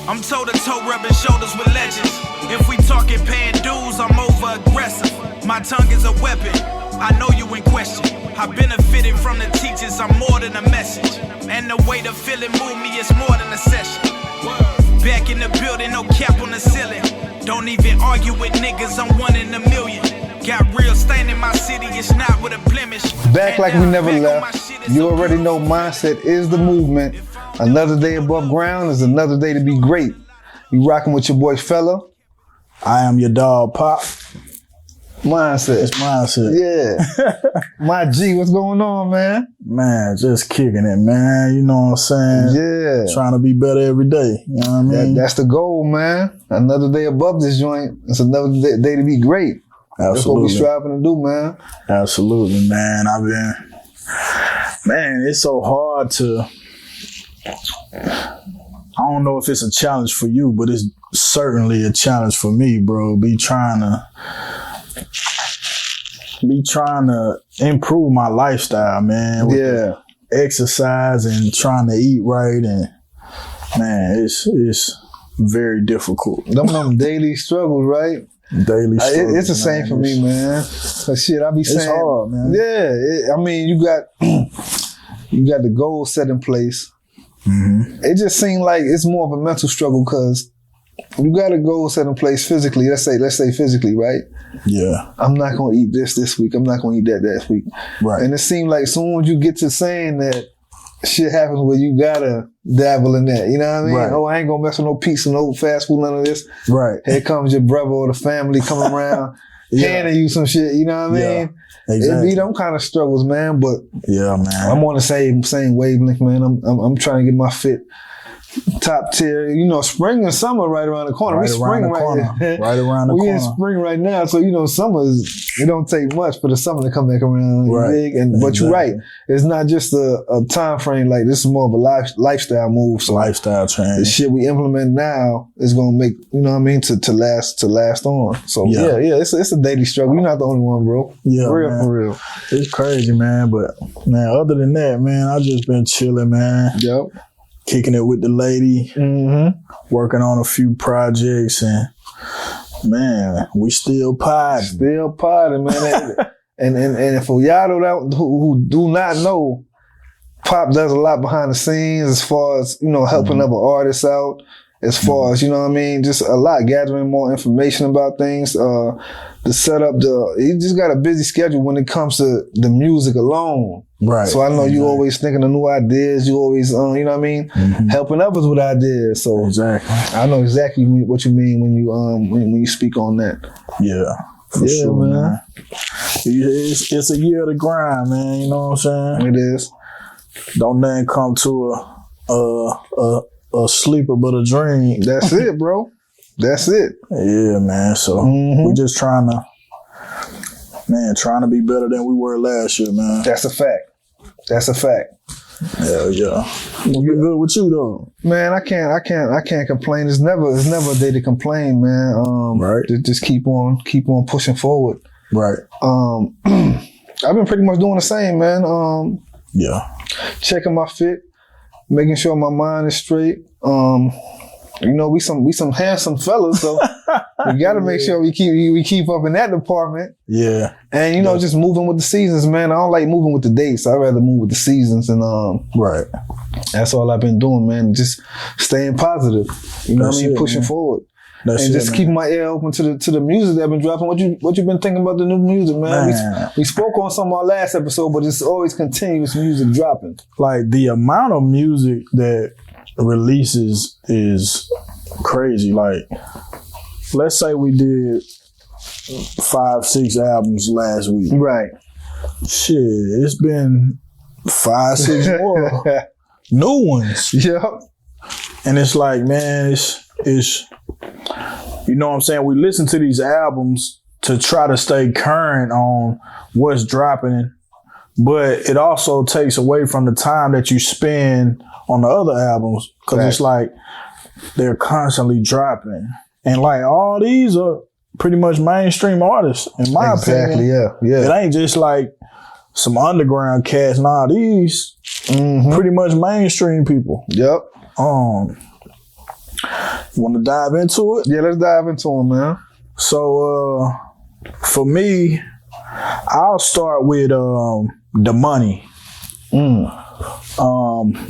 I'm toe-to-toe rubbing shoulders with legends. If we talking paying dues, I'm over-aggressive. My tongue is a weapon, I know you in question. I benefited from the teachers, I'm more than a message. And the way the feeling moved me is more than a session. Back in the building, no cap on the ceiling. Don't even argue with niggas, I'm 1 in a million. Got real stain in my city, it's not with a blemish. Back like we never left. You already know mindset is the movement. Another day above ground is another day to be great. You rocking with your boy Fella. I am your dog, Pop. Mindset. It's Mindset. Yeah. My G, what's going on, man? Man, just kicking it, man. You know what I'm saying? Yeah. Trying to be better every day. You know what I mean? That's the goal, man. Another day above this joint. It's another day to be great. Absolutely. That's what we're striving to do, man. Absolutely, man. Man, it's so hard to, I don't know if it's a challenge for you, but it's certainly a challenge for me, bro. Be trying to improve my lifestyle, man. Yeah. Exercise and trying to eat right, and man, it's very difficult. Them daily struggles, right? Daily struggles. It's the same for me, man. But shit, I be saying, it's hard, man. Yeah, I mean, you got the goal set in place. Mm-hmm. It just seemed like it's more of a mental struggle because you got a goal set in place physically. Let's say physically, right? Yeah. I'm not gonna eat this week. I'm not gonna eat that week. Right. And it seemed like as soon as you get to saying that, shit happens where you gotta dabble in that. You know what I mean? Right. Oh, I ain't gonna mess with no pizza, no fast food, none of this. Right. Here comes your brother or the family coming around handing you some shit. You know what I mean? Exactly. It be them kind of struggles, man. But yeah, man, I'm on the same wavelength, man. I'm trying to get my fit top tier. You know, spring and summer right around the corner. Right around the corner. We in spring right now, so you know, it don't take much for the summer to come back around. Right. But you're right. It's not just a time frame. Like this is more of a lifestyle move. So lifestyle change. The shit we implement now is gonna make, you know what I mean, to last on. So yeah, it's a daily struggle. You're not the only one, bro. Yeah, for real. It's crazy, man. But man, other than that, man, I just been chilling, man. Yep. Kicking it with the lady, working on a few projects, and man, we still podding. Still podding, man. and for y'all who do not know, Pop does a lot behind the scenes as far as, you know, helping other artists out, as far as, you know what I mean, just a lot, gathering more information about things, the setup, he just got a busy schedule when it comes to the music alone. Right. So I know you always thinking of new ideas. You always, you know what I mean, helping others with ideas. So exactly, I know exactly what you mean when you when you speak on that. Yeah, for sure, man. It's a year of the grind, man. You know what I'm saying? It is. Don't nothing come to a sleeper but a dream. That's it, bro. That's it. Yeah, man. So we just trying to be better than we were last year, man. That's a fact. Hell yeah. We're good with you though. Man, I can't complain. It's never a day to complain, man. Right. Just keep on pushing forward. Right. I've been pretty much doing the same, man. Yeah. Checking my fit, making sure my mind is straight. You know, we some handsome fellas, so we got to make sure we keep up in that department. Yeah. And you know, just moving with the seasons, man. I don't like moving with the dates. I'd rather move with the seasons, and right. That's all I've been doing, man. Just staying positive. You know what I mean? Pushing forward. And just keeping my ear open to the music that I've been dropping. What you been thinking about the new music, man? We spoke on some of our last episode, but it's always continuous music dropping. Like the amount of music that releases is crazy. Like, let's say we did 5-6 albums last week. Right. Shit, it's been 5-6 more new ones. Yep. And it's like, man, it's you know what I'm saying? We listen to these albums to try to stay current on what's dropping, but it also takes away from the time that you spend on the other albums, because it's like they're constantly dropping. And like all these are pretty much mainstream artists, in my opinion. Yeah. It ain't just like some underground cats. Nah, these pretty much mainstream people. Yep. Want to dive into it? Yeah, let's dive into them, man. So, for me, I'll start with Domani.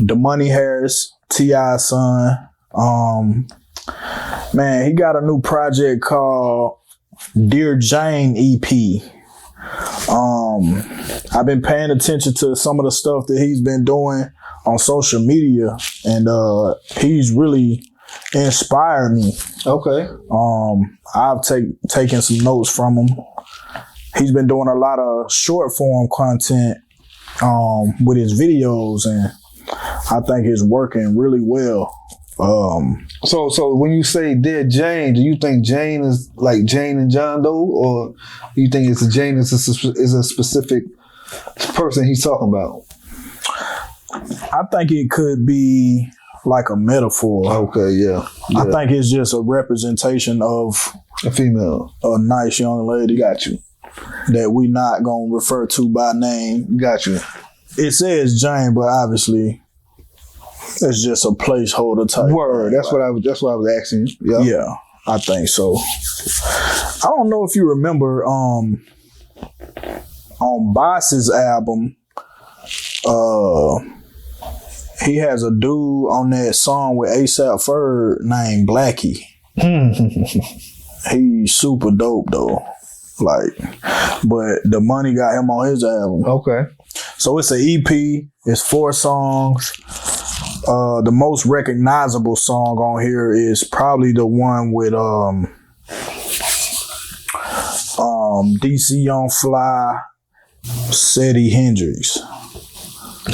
Domani Harris, T.I.'s son. Man, he got a new project called Dear Jane EP. I've been paying attention to some of the stuff that he's been doing on social media, and he's really inspired me. Okay. I've taken some notes from him. He's been doing a lot of short form content with his videos, and I think it's working really well. So when you say Dear Jane, do you think Jane is like Jane and John Doe, or do you think it's a Jane is a specific person he's talking about? I think it could be like a metaphor. Okay, yeah. I think it's just a representation of a female, a nice young lady. Got you. That we not gonna refer to by name. Got you. It says Jane, but obviously it's just a placeholder type. Word. That's what I was asking you. Yep. Yeah, I think so. I don't know if you remember on Boss's album, he has a dude on that song with ASAP Ferg named Blackie. He's super dope though. But Domani got him on his album. Okay. So it's an EP. It's 4 songs. The most recognizable song on here is probably the one with DC on Fly, Seti Hendrix.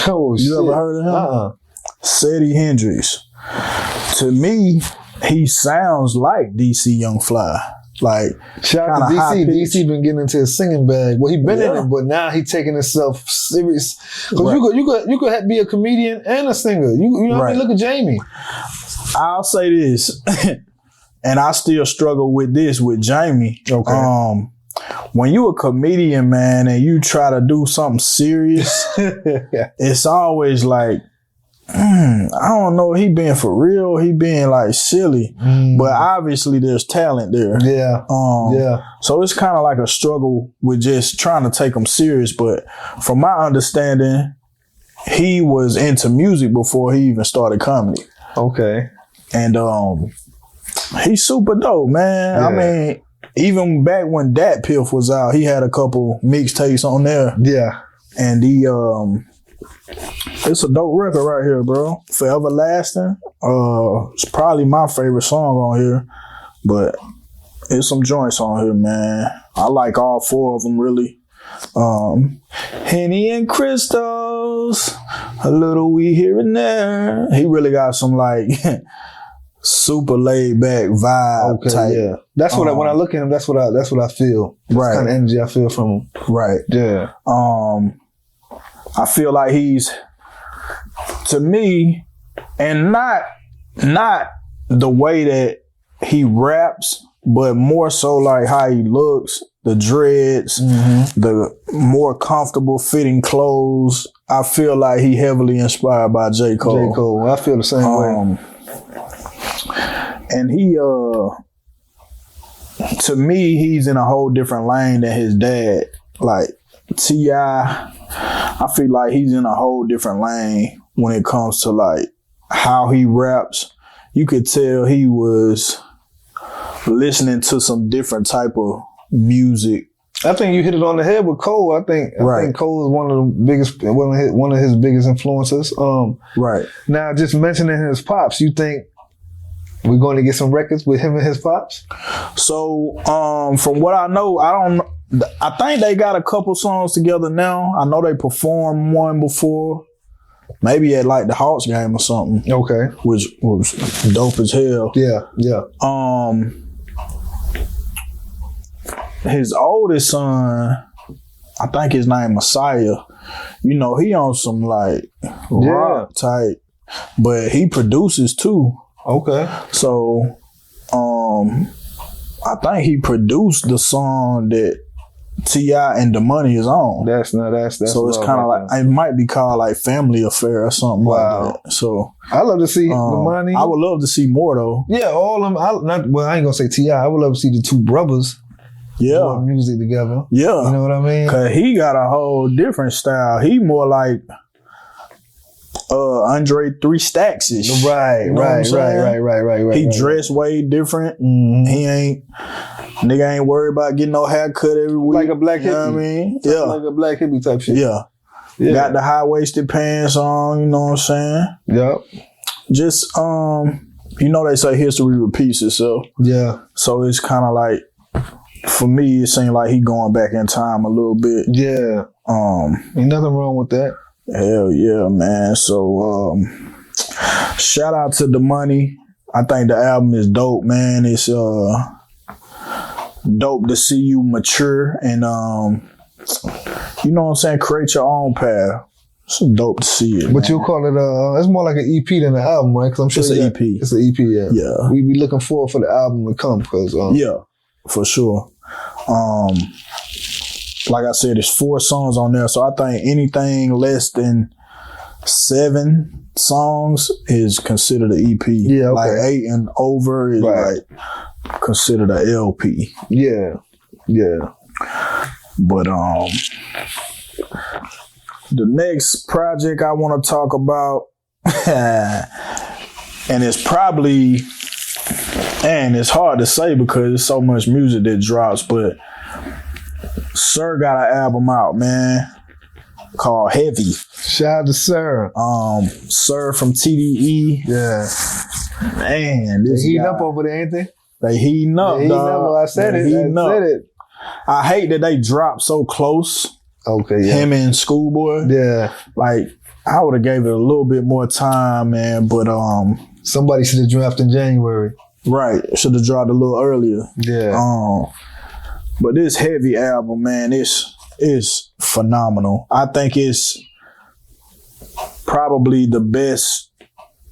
Oh, you ever heard of him? Seti Hendrix. To me, he sounds like DC Young Fly. Like, shout out to DC. DC been getting into his singing bag. Well, he been in it, but now he taking himself serious. Because you could be a comedian and a singer. You know what I mean? Look at Jamie. I'll say this, and I still struggle with this with Jamie. Okay. When you a comedian, man, and you try to do something serious, it's always like, I don't know, he being for real, he being like silly, but obviously there's talent there. Yeah. So it's kind of like a struggle with just trying to take him serious. But from my understanding, he was into music before he even started comedy. Okay. And he's super dope, man. Yeah. I mean, even back when Dat Piff was out, he had a couple mixtapes on there. Yeah. And he it's a dope record right here, bro. Forever Lasting. It's probably my favorite song on here, but it's some joints on here, man. I like all 4 of them, really. Henny and Crystals, a little weed here and there. He really got some like super laid back vibe type. Yeah. That's what when I look at him, that's what I feel. Right. Kind of energy I feel from him. Right. Yeah. I feel like he's, to me, and not the way that he raps, but more so like how he looks, the dreads, the more comfortable fitting clothes. I feel like he heavily inspired by J. Cole. J. Cole. I feel the same way. And he, to me, he's in a whole different lane than his dad. Like T.I., I feel like he's in a whole different lane when it comes to like how he raps. You could tell he was listening to some different type of music. I think you hit it on the head with Cole. I think Cole is one of the biggest, one of his biggest influences. Right. Now, just mentioning his pops, you think we're going to get some records with him and his pops? So, from what I know, I think they got a couple songs together now. I know they performed one before, maybe at like the Hawks game or something. Okay. Which was dope as hell. Yeah, yeah. His oldest son, I think his name Messiah, you know, he on some like rock type, but he produces too. Okay. So, I think he produced the song that T.I. and Domani is on. That's so it's kind of like it might be called like Family Affair or something like that. So I love to see Domani. I would love to see more though. Yeah, all of them. I ain't gonna say T.I. I would love to see the two brothers. Doing music together. Yeah, you know what I mean. Cause he got a whole different style. He more like Andre 3 Stacks-ish. Right. He dressed way different. Mm-hmm. Nigga ain't worried about getting no haircut every week. Like a black hippie. You know what I mean? Yeah. Like a black hippie type shit. Yeah. Got the high-waisted pants on, you know what I'm saying? Yep. Just, you know they say history repeats itself. Yeah. So it's kind of like, for me, it seemed like he going back in time a little bit. Yeah. Ain't nothing wrong with that. Hell yeah, man. So, shout out to Domani. I think the album is dope, man. It's dope to see you mature and, you know what I'm saying, create your own path. It's dope to see it. But you'll call it, it's more like an EP than an album, right? Because I'm sure it's an EP. It's an EP, yeah. Yeah. We be looking forward for the album to come because, yeah, for sure. Like I said, there's 4 songs on there, so I think anything less than 7 songs is considered an EP. Yeah, okay. Like 8 and over is like considered an LP. Yeah, yeah. But the next project I want to talk about, and it's probably, and it's hard to say because there's so much music that drops, but Sir got an album out, man, called Heavy. Shout out to Sir. Sir from TDE. Yeah. Man, this they heating up over there, ain't they? They heating up, dog. I said it. I hate that they dropped so close. Okay, yeah. Him and Schoolboy. Yeah. Like, I would have gave it a little bit more time, man, but somebody should have dropped in January. Right. Should have dropped a little earlier. Yeah. But this Heavy album, man, it's phenomenal. I think it's probably the best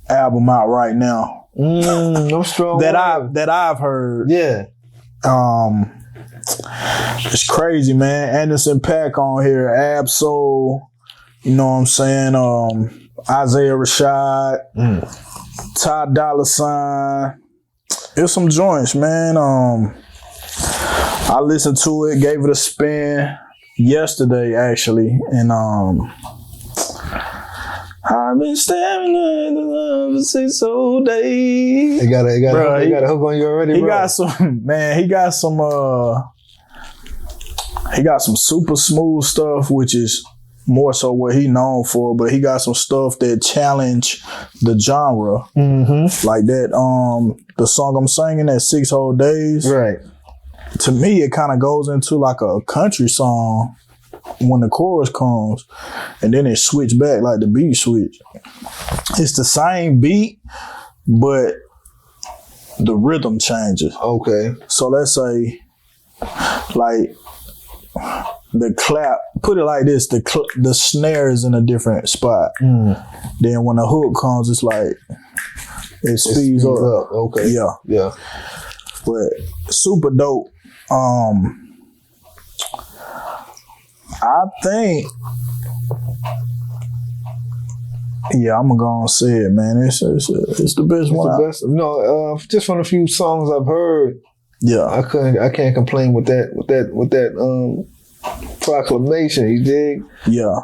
album out right now. No strong that I've heard. Yeah. It's crazy, man. Anderson .Paak on here, Absol, you know what I'm saying? Isaiah Rashad, Ty Dolla $ign. There's some joints, man. I listened to it, gave it a spin yesterday, actually, and I've been staring at the love for 6 whole days. They got a hook on you already, he bro. got some, man, he got some super smooth stuff, which is more so what he known for, but he got some stuff that challenge the genre. Mm-hmm. Like that, the song I'm singing, that 6 whole days. Right. To me, it kind of goes into like a country song when the chorus comes, and then it switch back, like the beat switch. It's the same beat, but the rhythm changes. Okay. So let's say, like, the clap, put it like this, the snare is in a different spot. Then when the hook comes, it's like, it speeds up. Okay. Yeah. Yeah. But super dope. I think, yeah, I'm gonna go and say it, man. It's the best one. The best. No, just from a few songs I've heard. Yeah, I can't complain with that proclamation. You dig? Yeah.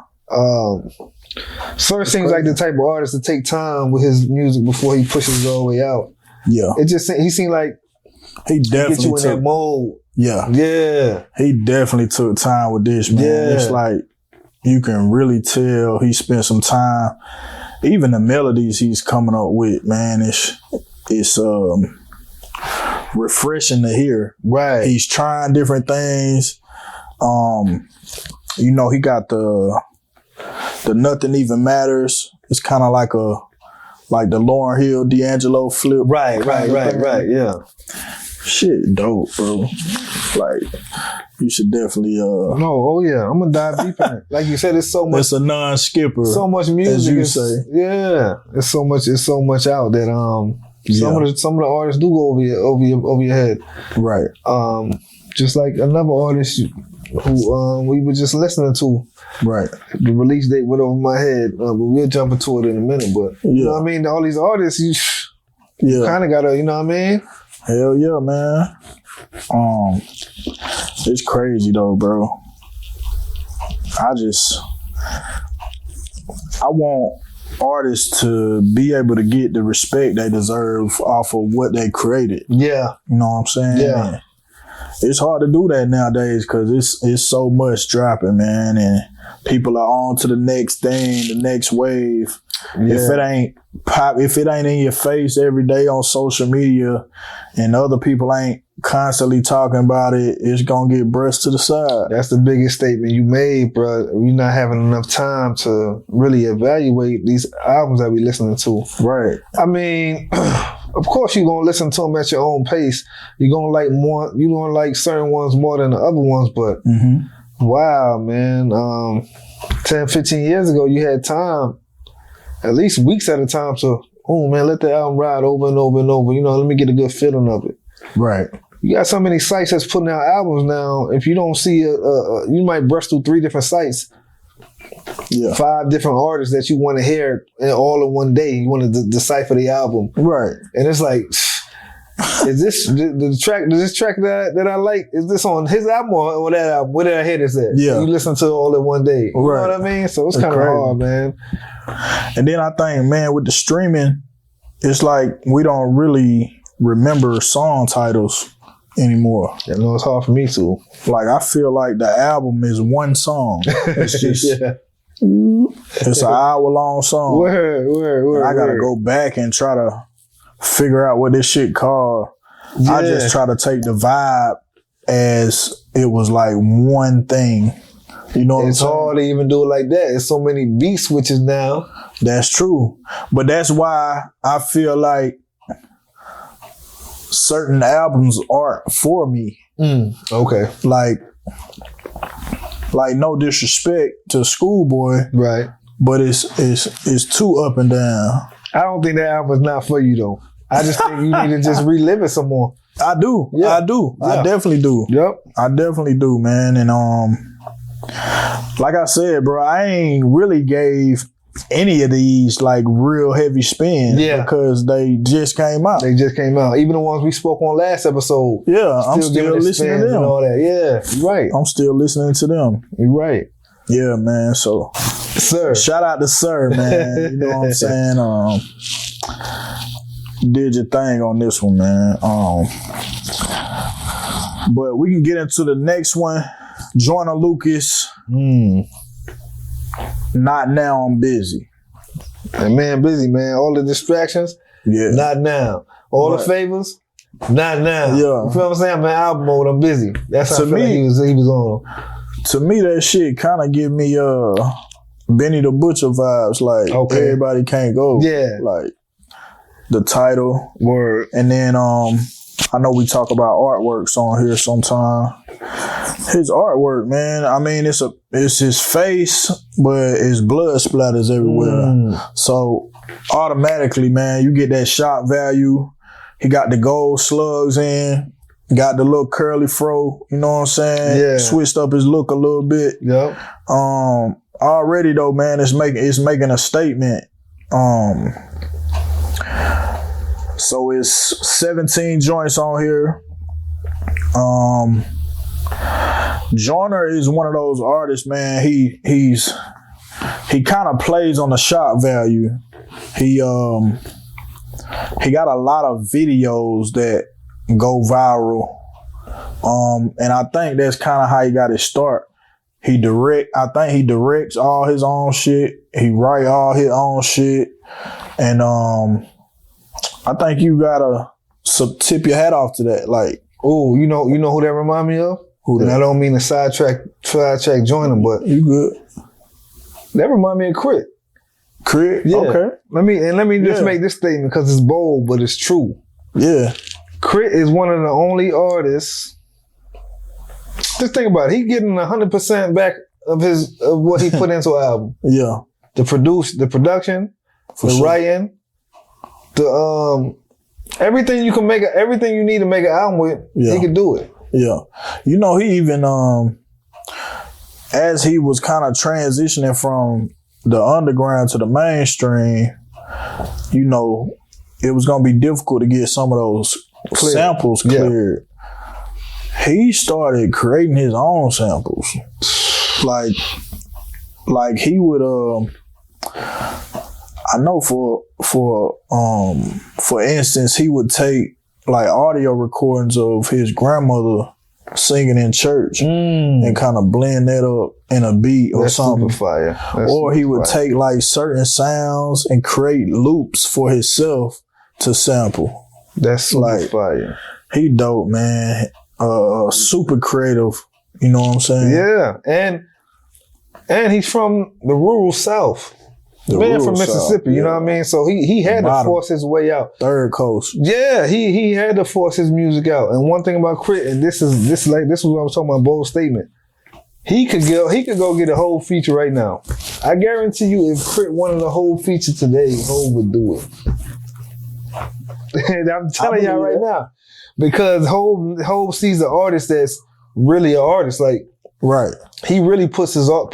Sir seems like the type of artist to take time with his music before he pushes it all the way out. Yeah. He seemed like he definitely get you in that mode. Yeah. Yeah. He definitely took time with this, man. Yeah. It's like you can really tell he spent some time. Even the melodies he's coming up with, man, it's refreshing to hear. Right. He's trying different things. You know, he got the Nothing Even Matters. It's kind of like the Lauryn Hill, D'Angelo flip. Right. Yeah. Shit, dope, bro. Like, you should definitely. Yeah. I'm gonna dive deep in it. Like you said, it's so much. It's a non-skipper. So much music, as you say. Yeah, it's so much out that some of the artists do go over your head. Right. Just like another artist, who we were just listening to. Right. The release date went over my head, but we'll jump into it in a minute. But you know what I mean? All these artists, you kind of gotta, you know what I mean? Hell yeah, man. It's crazy though, bro. I want artists to be able to get the respect they deserve off of what they created. Yeah. You know what I'm saying? Yeah. And it's hard to do that nowadays because it's so much dropping, man, and people are on to the next thing, the next wave. Yeah. If it ain't in your face every day on social media and other people ain't constantly talking about it, it's gonna get brushed to the side. That's the biggest statement you made, bro. You're not having enough time to really evaluate these albums that we listening to. Right. I mean, of course you're gonna listen to them at your own pace. You're gonna like certain ones more than the other ones, but wow, man. 10, 15 years ago, you had time, at least weeks at a time, to, oh man, let the album ride over and over and over. You know, let me get a good feeling of it. Right. You got so many sites that's putting out albums now. If you don't see you might brush through 3 different sites. Yeah. 5 different artists that you want to hear all in one day. You want to decipher the album. Right. And it's like, is this the track? Does this track that I like? Is this on his album or that album? Where did I hear this at? Yeah. You listen to it all in one day. You know what I mean? So it's kind of hard, man. And then I think, man, with the streaming, it's like we don't really remember song titles anymore. I know it's hard for me too. Like I feel like the album is one song. It's just it's an hour-long song. Word. I gotta go back and try to figure out what this shit called. Yeah. I just try to take the vibe as it was like one thing. You know what I'm saying? It's hard to even do it like that. There's so many beat switches now. That's true. But that's why I feel like certain albums aren't for me. Okay. Like no disrespect to Schoolboy. Right. But it's too up and down. I don't think that album is not for you though. I just think you need to just relive it some more. I do. Yeah. I do. Yeah. I definitely do. Yep. I definitely do, man. And like I said, bro, I ain't really gave any of these like real heavy spins because they just came out. Even the ones we spoke on last episode. Yeah, I'm still listening to them. And all that. Yeah, you're right. I'm still listening to them. You're right. Yeah, man. So, Sir. Shout out to Sir, man. You know what I'm saying? Did your thing on this one, man. But we can get into the next one. Joyner Lucas. Not now, I'm busy. And man, busy, man. All the distractions, not now. All the favors, not now. Yeah. You feel what I'm saying? I'm in album mode, I'm busy. That's how I feel like he was on. To me, that shit kind of give me Benny the Butcher vibes. Like, everybody can't go. Yeah. Like, the title. Word. And then, I know we talk about artworks on here sometime. His artwork, man, I mean, it's his face, but it's blood splatters everywhere. So automatically, man, you get that shock value. He got the gold slugs in, got the little curly fro, you know what I'm saying? Yeah. Switched up his look a little bit. Yep. Already though, man, it's making a statement. So it's 17 joints on here. Joyner is one of those artists, man. He kind of plays on the shock value. He got a lot of videos that go viral. And I think that's kind of how he got his start. I think he directs all his own shit. He write all his own shit. And I think you gotta tip your hat off to that. Like, oh, you know who that remind me of? Who that? And I don't mean to sidetrack Joyner, but you good. That remind me of Crit. Crit? Yeah. Okay. Let me just make this statement because it's bold, but it's true. Yeah. Crit is one of the only artists. Just think about it. He getting 100% back of what he put into an album. Yeah. The production, writing, everything you can everything you need to make an album with, he can do it. Yeah. You know, he even as he was kind of transitioning from the underground to the mainstream, you know, it was going to be difficult to get some of those samples cleared. Yeah. He started creating his own samples. Like he would, I know for instance, he would take like audio recordings of his grandmother singing in church and kind of blend that up in a beat or something. Or he would take like certain sounds and create loops for himself to sample. That's like fire. He dope, man. Super creative. You know what I'm saying? Yeah, and he's from the rural South. The man from Mississippi, you know what I mean? So he had to force his way out. Third Coast. Yeah, he had to force his music out. And one thing about Crit, and this is what I was talking about, bold statement. He could go get a whole feature right now. I guarantee you, if Crit wanted a whole feature today, Ho would do it. And I'm telling y'all right now, because Ho sees an artist that's really an artist. Like, right, he really puts his all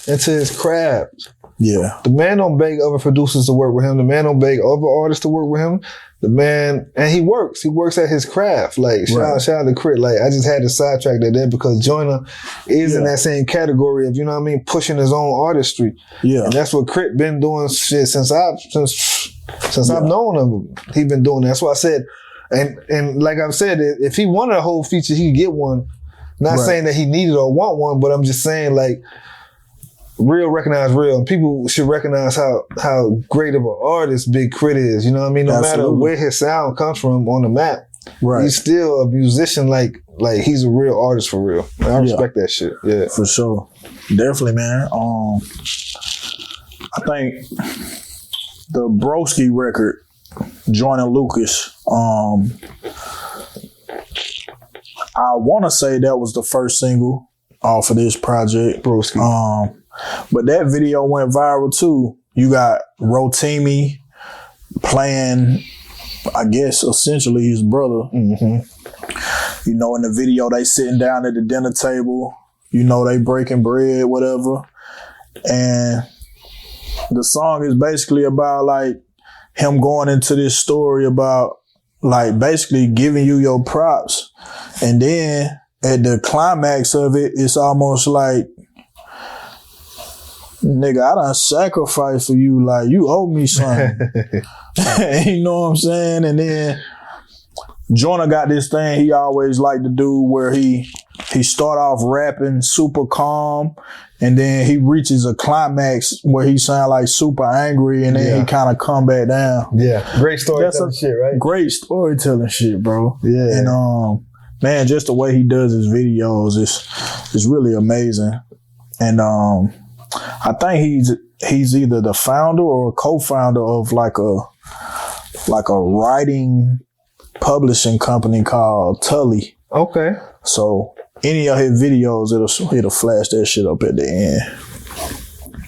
into his craft. Yeah. The man don't beg other producers to work with him. The man don't beg other artists to work with him. The man, and he works at his craft. Like, shout out to Crit. Like, I just had to sidetrack that there because Joyner is in that same category of, you know what I mean, pushing his own artistry. Yeah. And that's what Crit been doing shit since I've known him. He been doing that. That's why I said, and like I've said, if he wanted a whole feature, he could get one. Not saying that he needed or want one, but I'm just saying, like, real recognize real, and people should recognize how great of an artist Big Crit is. You know what I mean? No matter where his sound comes from on the map, he's still a musician. Like he's a real artist for real. I respect that shit. Yeah, for sure, definitely, man. I think the Broski record, Joyner Lucas. I want to say that was the first single off of this project, Broski. But that video went viral too. You got Rotimi playing, I guess, essentially his brother. Mm-hmm. You know, in the video, they sitting down at the dinner table. You know, they breaking bread, whatever. And the song is basically about like him going into this story about like basically giving you your props. And then at the climax of it, it's almost like, nigga, I done sacrificed for you. Like, you owe me something. You know what I'm saying? And then Joyner got this thing he always liked to do where he start off rapping super calm, and then he reaches a climax where he sound like super angry, and then he kind of come back down. Yeah, great storytelling shit, right? Great storytelling shit, bro. Yeah. And man, just the way he does his videos is really amazing. And I think he's either the founder or a co-founder of like a writing publishing company called Tully. Okay. So any of his videos, it'll flash that shit up at the end.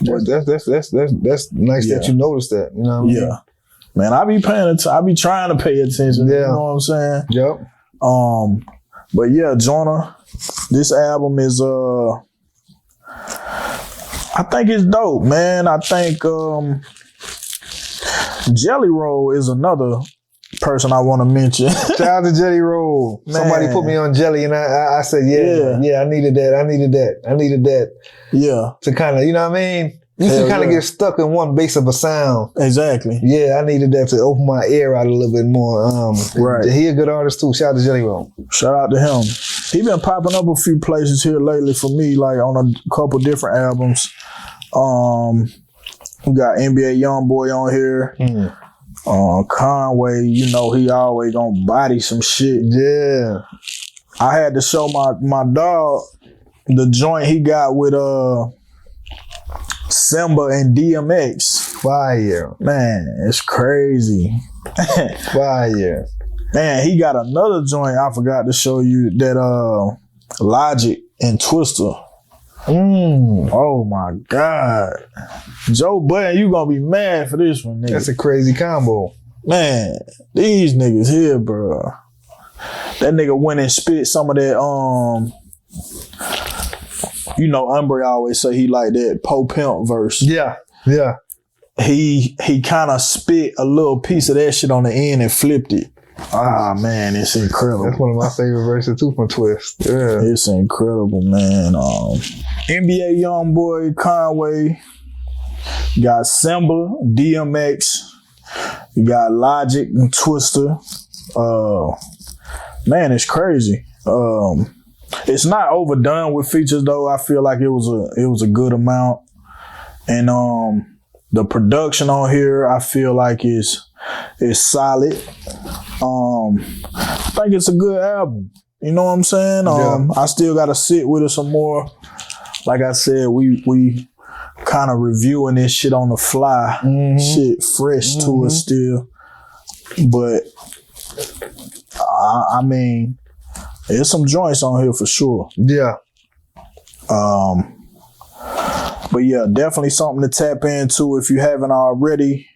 That's nice that you noticed that. You know what I mean? Yeah. Man, I be paying attention. I be trying to pay attention. Yeah. You know what I'm saying? Yep. But yeah, Joyner, this album is I think it's dope, man. I think Jelly Roll is another person I want to mention. Shout out to Jelly Roll. Man. Somebody put me on Jelly, and I said, yeah, I needed that. Yeah. To kind of, you know what I mean? You used to kind of get stuck in one base of a sound. Exactly. Yeah, I needed that to open my ear out a little bit more. Right. He a good artist too. Shout out to Jelly Roll. Shout out to him. He been popping up a few places here lately for me, like on a couple different albums. We got NBA Youngboy on here. Conway, you know, he always gonna body some shit. Yeah. I had to show my dog the joint he got with Simba and DMX. Fire. Man, it's crazy. Fire. Man, he got another joint I forgot to show you that Logic and Twister. Oh my God. Joe Budden, you gonna be mad for this one, nigga. That's a crazy combo. Man, these niggas here, bro. That nigga went and spit some of that you know, Umbre always say he like that Po Pimp verse. Yeah. He kind of spit a little piece of that shit on the end and flipped it. Ah, man, it's incredible. That's one of my favorite verses too from Twist. Yeah. It's incredible, man. NBA Youngboy, Conway. You got Simba, DMX. You got Logic and Twister. Man, it's crazy. It's not overdone with features though. I feel like it was a good amount. And the production on here, I feel like is solid. I think it's a good album. You know what I'm saying? I still gotta sit with it some more. Like I said, we kind of reviewing this shit on the fly. Shit fresh to us still. But I mean, there's some joints on here for sure. Yeah. But yeah, definitely something to tap into if you haven't already.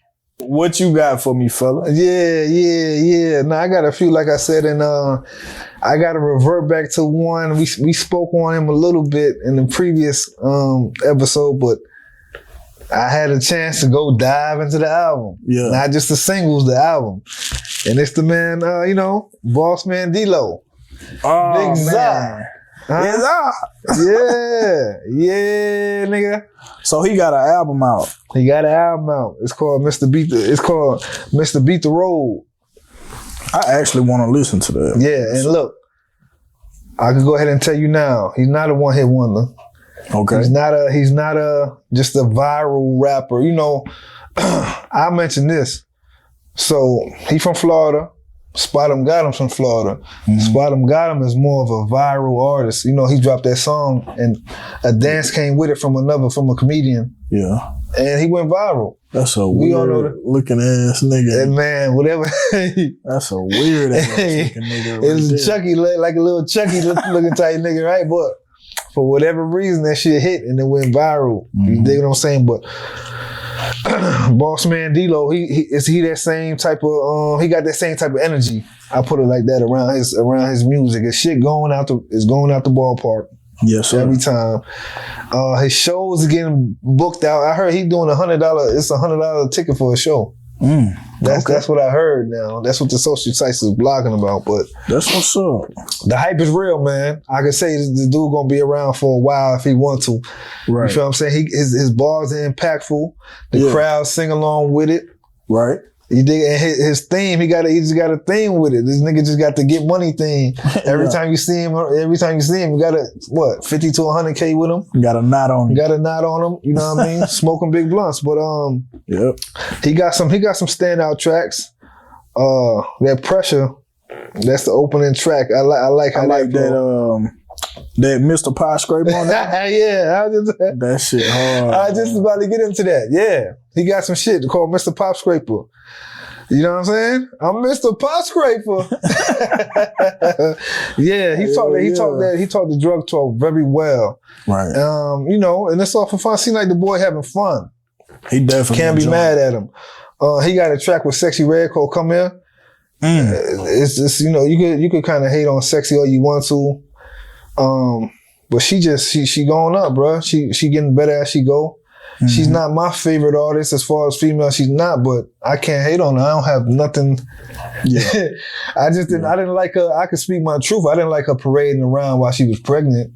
What you got for me, fella? Yeah. Now I got a few, like I said, and I got to revert back to one. We spoke on him a little bit in the previous episode, but I had a chance to go dive into the album. Yeah. Not just the singles, the album. And it's the man, BossMan DLOW. Oh, Big man. Yeah, nigga. So he got an album out. It's called Mr. Beat the Road. I actually want to listen to that. Yeah, and look, I can go ahead and tell you now, he's not a one-hit wonder. Okay. He's not just a viral rapper. You know, I mentioned this. So he from Florida. Spot 'em Got 'Em's from Florida. Spot 'em Got 'Em is more of a viral artist. You know, he dropped that song and a dance came with it from a comedian. Yeah. And he went viral. That's a weird looking ass nigga. And man, whatever. That's a weird ass looking nigga. Right, it's Chucky, like a little Chucky looking type nigga, right? But for whatever reason, that shit hit and it went viral. You dig what I'm saying? But BossMan DLOW, he that same type of he got that same type of energy. I put it like that around his music. His shit going out the ballpark. Yes, sir. Every time. His shows are getting booked out. I heard he doing $100. It's $100 ticket for a show. That's what I heard now. That's what the social sites is blogging about. But that's what's up. The hype is real, man. I can say this dude gonna be around for a while if he want to. Right. You feel what I'm saying? His bars are impactful. The crowd sing along with it. Right. You dig? And his theme, he just got a theme with it. This nigga just got the get money theme. Every time you see him, you got a 50 to 100K with him. You got a knot on him. You know what I mean? Smoking big blunts. But yep. He got some standout tracks. That Pressure, that's the opening track. I like that that Mr. Pie Scrape on that. Yeah, that shit hard. I was just about to get into that. Yeah. He got some shit called Mr. Pop Scraper. You know what I'm saying? I'm Mr. Pop Scraper. Yeah, he talked the drug talk very well. Right. You know, and it's all for fun. Seems like the boy having fun. He definitely can't be mad at him. He got a track with Sexy Red called Come Here. It's just, you know, you could kind of hate on Sexy all you want to. But she going up, bro. She getting better as she go. She's not my favorite artist as far as female. She's not, but I can't hate on her. I don't have nothing. Yeah. I didn't like her. I could speak my truth. I didn't like her parading around while she was pregnant.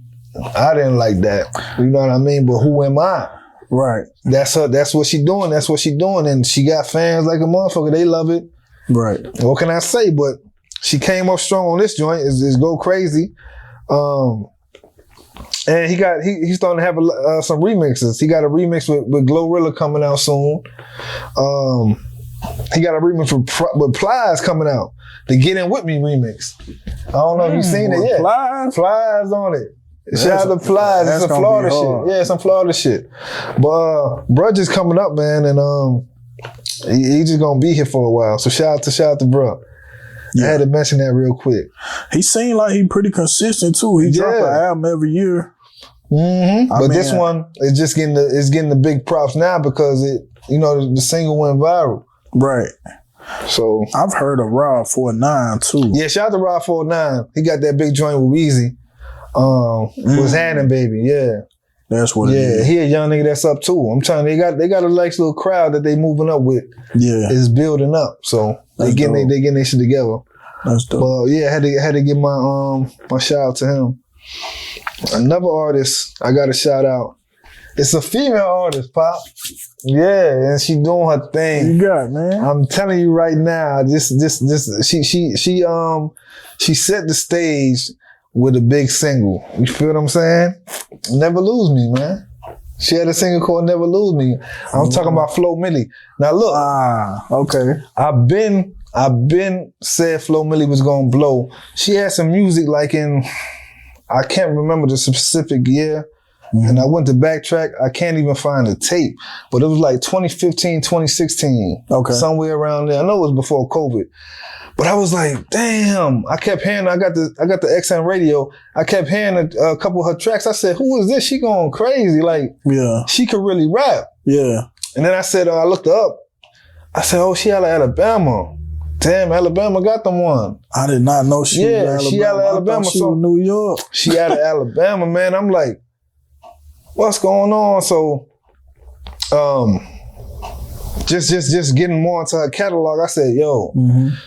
I didn't like that. You know what I mean? But who am I? Right. That's her. That's what she doing. That's what she doing. And she got fans like a motherfucker. They love it. Right. What can I say? But she came up strong on this joint. Is Go Crazy. And he's starting to have some remixes. He got a remix with Glorilla coming out soon. He got a remix with Plies coming out. The Get In With Me remix. I don't know if you've seen it yet. Plies on it. Shout out to Plies. It's some Florida shit. Yeah, some Florida shit. But bruh just coming up, man, and he just gonna be here for a while. So shout out to bruh. Yeah. I had to mention that real quick. He seemed like he pretty consistent too. He drop an album every year. But this one is just getting the big props now because the single went viral. Right. So I've heard of Rob 49 too. Yeah, shout out to Rob 49. He got that big joint with Weezy. Was Hannon Baby, yeah. That's what it is. He a young nigga that's up too. I'm telling you, they got a nice little crowd that they moving up with. Yeah. It's building up. So they getting their shit together. That's dope. But yeah, had to give my shout out to him. Another artist I got to shout out. It's a female artist, Pop. Yeah, and she doing her thing. You got it, man. I'm telling you right now, she set the stage with a big single. You feel what I'm saying? Never Lose Me, man. She had a single called Never Lose Me. I'm talking about Flo Milli. Now look. Okay. I've been said Flo Milli was gonna blow. She had some music like in, I can't remember the specific year. And I went to backtrack. I can't even find the tape, but it was like 2015, 2016. Okay. Somewhere around there. I know it was before COVID. But I was like, damn, I kept hearing, I got the XM radio. I kept hearing a couple of her tracks. I said, who is this? She going crazy. Like, she could really rap. Yeah. And then I said, I looked her up. I said, oh, she out of Alabama. Damn, Alabama got them one. I did not know she was Alabama. She out of Alabama. She was New York. She out of Alabama, man. I'm like, what's going on? So, just getting more into her catalog. I said, yo,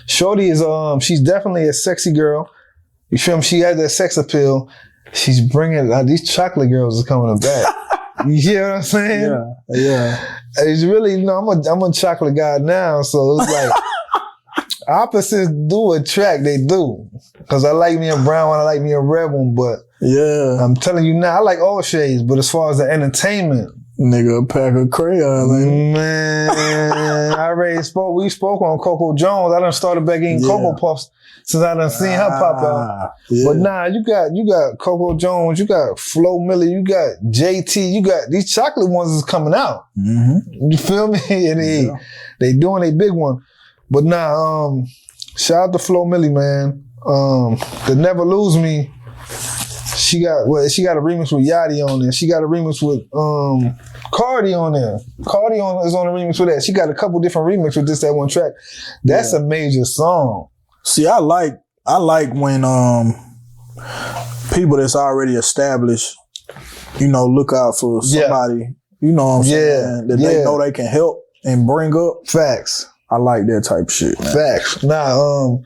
Shorty is, she's definitely a sexy girl. You feel me? She has that sex appeal. She's bringing, these chocolate girls are coming back. You hear what I'm saying? Yeah. It's really, I'm a chocolate guy now, so it's like, opposites do attract, they do. Because I like me a brown one, I like me a red one, but I'm telling you now, I like all shades, but as far as the entertainment, nigga, a pack of crayons. Man, I already spoke. We spoke on Coco Jones. I done started back eating Cocoa Puffs since I done seen her pop out. But nah, you got Coco Jones, you got Flo Milli, you got JT, you got these chocolate ones is coming out. You feel me? And they doing a big one. But nah, shout out to Flo Milli, man. The Never Lose Me. She got a remix with Yachty on there. She got a remix with Cardi on there. Cardi is on a remix with that. She got a couple different remixes with that one track. That's a major song. See, I like when people that's already established, look out for somebody, you know what I'm saying, that they know they can help and bring up. Facts. I like that type of shit, man. Facts. Nah,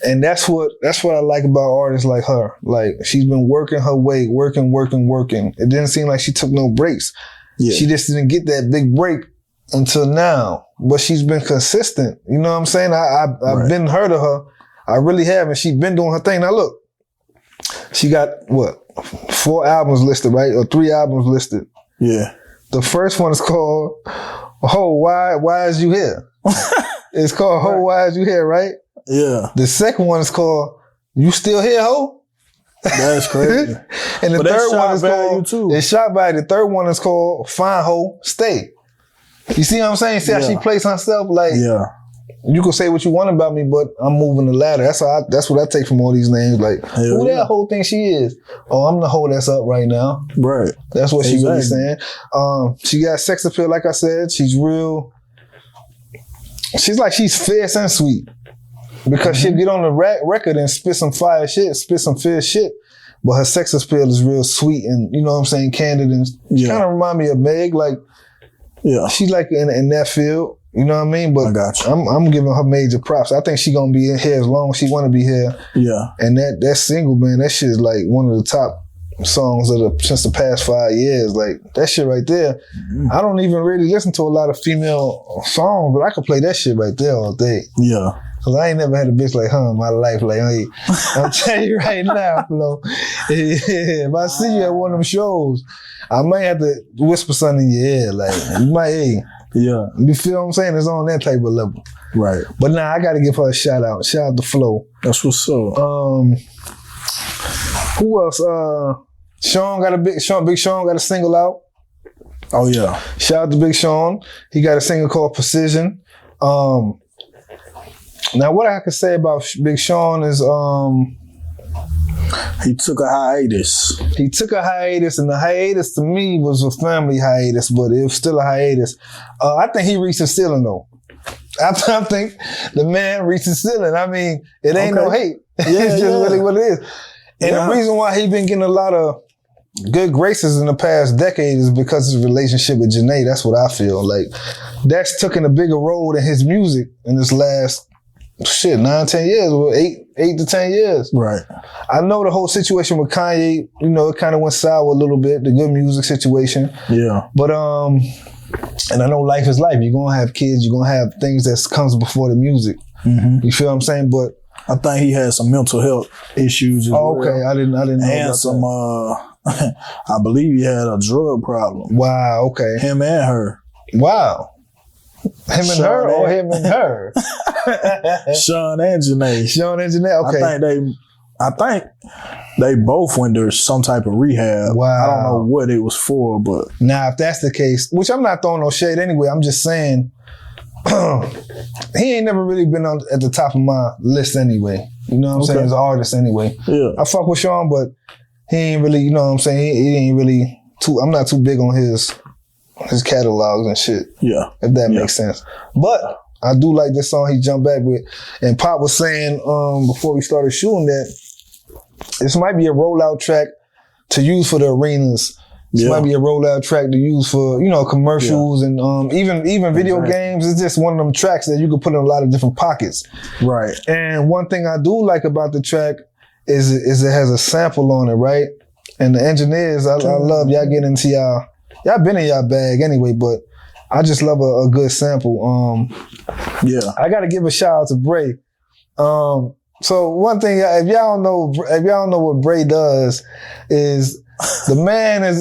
and that's what I like about artists like her. Like, she's been working her way, working. It didn't seem like she took no breaks. Yeah. She just didn't get that big break until now. But she's been consistent. You know what I'm saying? I've been heard of her. I really have, and she's been doing her thing. Now look, she got 4 albums listed, right? Or 3 albums listed. Yeah. The first one is called "Oh, Why Is You Here?" It's called "Oh, Why Is You Here?" Right? Yeah. The second one is called "You Still Here, Ho?" That's crazy. And the third one is called "It's Shot By." The third one is called "Fine Ho, Stay." You see what I'm saying? See how she plays herself? Like, you can say what you want about me, but I'm moving the ladder. That's what I take from all these names. Like, who that whole thing she is? Oh, I'm the hoe that's up right now. Right. That's what she really saying. She got sex appeal, like I said. She's real. She's fierce and sweet. Because she'll get on the record and spit some fire shit, spit some fierce shit. But her sex appeal is real sweet and, you know what I'm saying, candid. And she kind of remind me of Meg. Like, she's like in that field. You know what I mean? But I got you. I'm giving her major props. I think she gonna be in here as long as she wanna be here. Yeah. And that single, man, that shit is like one of the top songs since the past 5 years. Like, that shit right there. I don't even really listen to a lot of female songs, but I could play that shit right there all day. Yeah. Cause I ain't never had a bitch like her in my life. Like, hey, I'm telling you right now, Flo. If I see you at one of them shows, I might have to whisper something in your ear. Like, you might, hey. Yeah. You feel what I'm saying? It's on that type of level. Right. But nah, I gotta give her a shout out. Shout out to Flo. That's what's up. Who else? Big Sean got a single out. Oh yeah. Shout out to Big Sean. He got a single called Precision. Now what I can say about Big Sean is he took a hiatus. And the hiatus to me was a family hiatus, but it was still a hiatus. I think he reached his ceiling though. I think the man reached his ceiling. I mean, it ain't no hate. Yeah, it's just really what it is. And the reason why he been getting a lot of good graces in the past decade is because of his relationship with Janae. That's what I feel. Like, that's taken a bigger role in his music in this last 9-10 years, or 8 to 10 years. Right. I know the whole situation with Kanye, it kind of went sour a little bit, the good music situation. Yeah. But and I know life is life. You're gonna have kids, you're gonna have things that comes before the music. Mm-hmm. You feel what I'm saying? But I think he had some mental health issues as well. Okay, I didn't know and about some that. I believe he had a drug problem. Wow, okay. Him and her. Wow. Him and her or him and her? Sean and Janae. Sean and Janae, okay. I think they both went to some type of rehab. Wow. I don't know what it was for, but now if that's the case, which I'm not throwing no shade anyway, I'm just saying he ain't never really been at the top of my list anyway. You know what I'm saying? As an artist anyway. Yeah. I fuck with Sean, but he ain't really, you know what I'm saying? He ain't really I'm not too big on his catalogs and shit. Yeah. If that makes sense. But I do like this song he jumped back with. And Pop was saying before we started shooting that this might be a rollout track to use for the arenas. This might be a rollout track to use for, commercials and even video games. It's just one of them tracks that you can put in a lot of different pockets. Right. And one thing I do like about the track is it has a sample on it, right? And the engineers, I love y'all getting into y'all been in y'all bag anyway, but I just love a good sample. I got to give a shout out to Bray. So one thing, if y'all don't know what Bray does, is the man is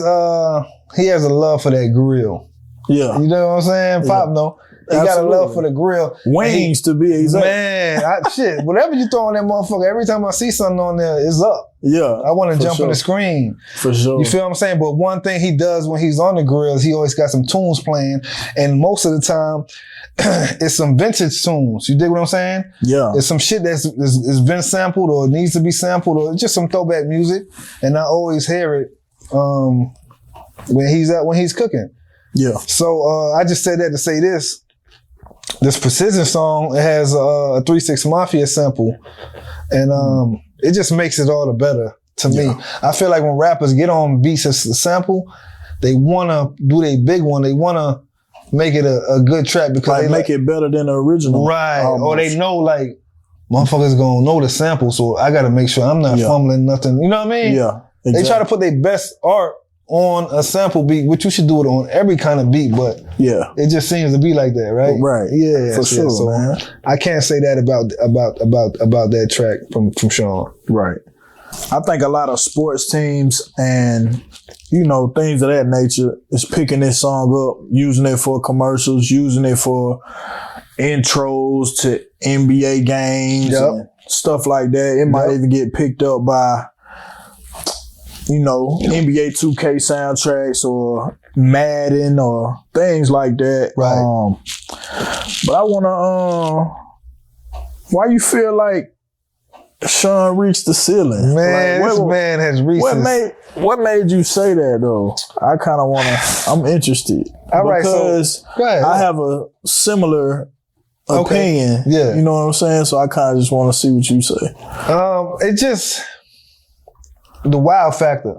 he has a love for that grill. Yeah, you know what I'm saying? Pop no. He got a love for the grill. Wings to be exact. Man, whatever you throw on that motherfucker, every time I see something on there, it's up. Yeah. I want to jump on the screen. For sure. You feel what I'm saying? But one thing he does when he's on the grill is he always got some tunes playing. And most of the time, it's some vintage tunes. You dig what I'm saying? Yeah. It's some shit that's been sampled or needs to be sampled or just some throwback music. And I always hear it when he's cooking. Yeah. So I just said that to say this. This Precision song, it has a 3 6 Mafia sample, and it just makes it all the better to me. I feel like when rappers get on beats as a sample, they want to do their big one. They want to make it a good track because they make it better than the original. Right. Almost. Or they know motherfuckers gonna know the sample, so I got to make sure I'm not fumbling nothing. You know what I mean? Yeah. Exactly. They try to put their best art on a sample beat, which you should do it on every kind of beat, but it just seems to be like that, right? Right. Yeah, for sure. So man. I can't say that about that track from Sean. Right. I think a lot of sports teams and things of that nature is picking this song up, using it for commercials, using it for intros to NBA games and stuff like that. It might even get picked up by NBA 2K soundtracks or Madden or things like that. Right. But I want to, why you feel like Sean reached the ceiling? Man, this man has reached what made you say that though? I kind of want to, I'm interested. All right, because I have a similar opinion. Yeah. You know what I'm saying? So I kind of just want to see what you say. It just... the wow factor.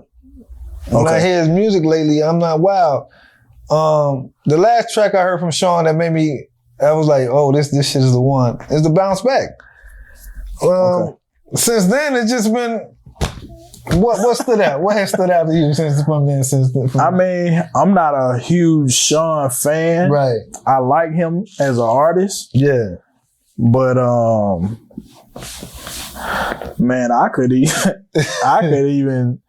When I hear his music lately, I'm not wild. The last track I heard from Sean that made me, I was like, oh, this shit is the one. Is the Bounce Back. Since then, it's just been, what stood out? What has stood out to you from then? I mean, I'm not a huge Sean fan. Right. I like him as an artist. Yeah. But, man, I could even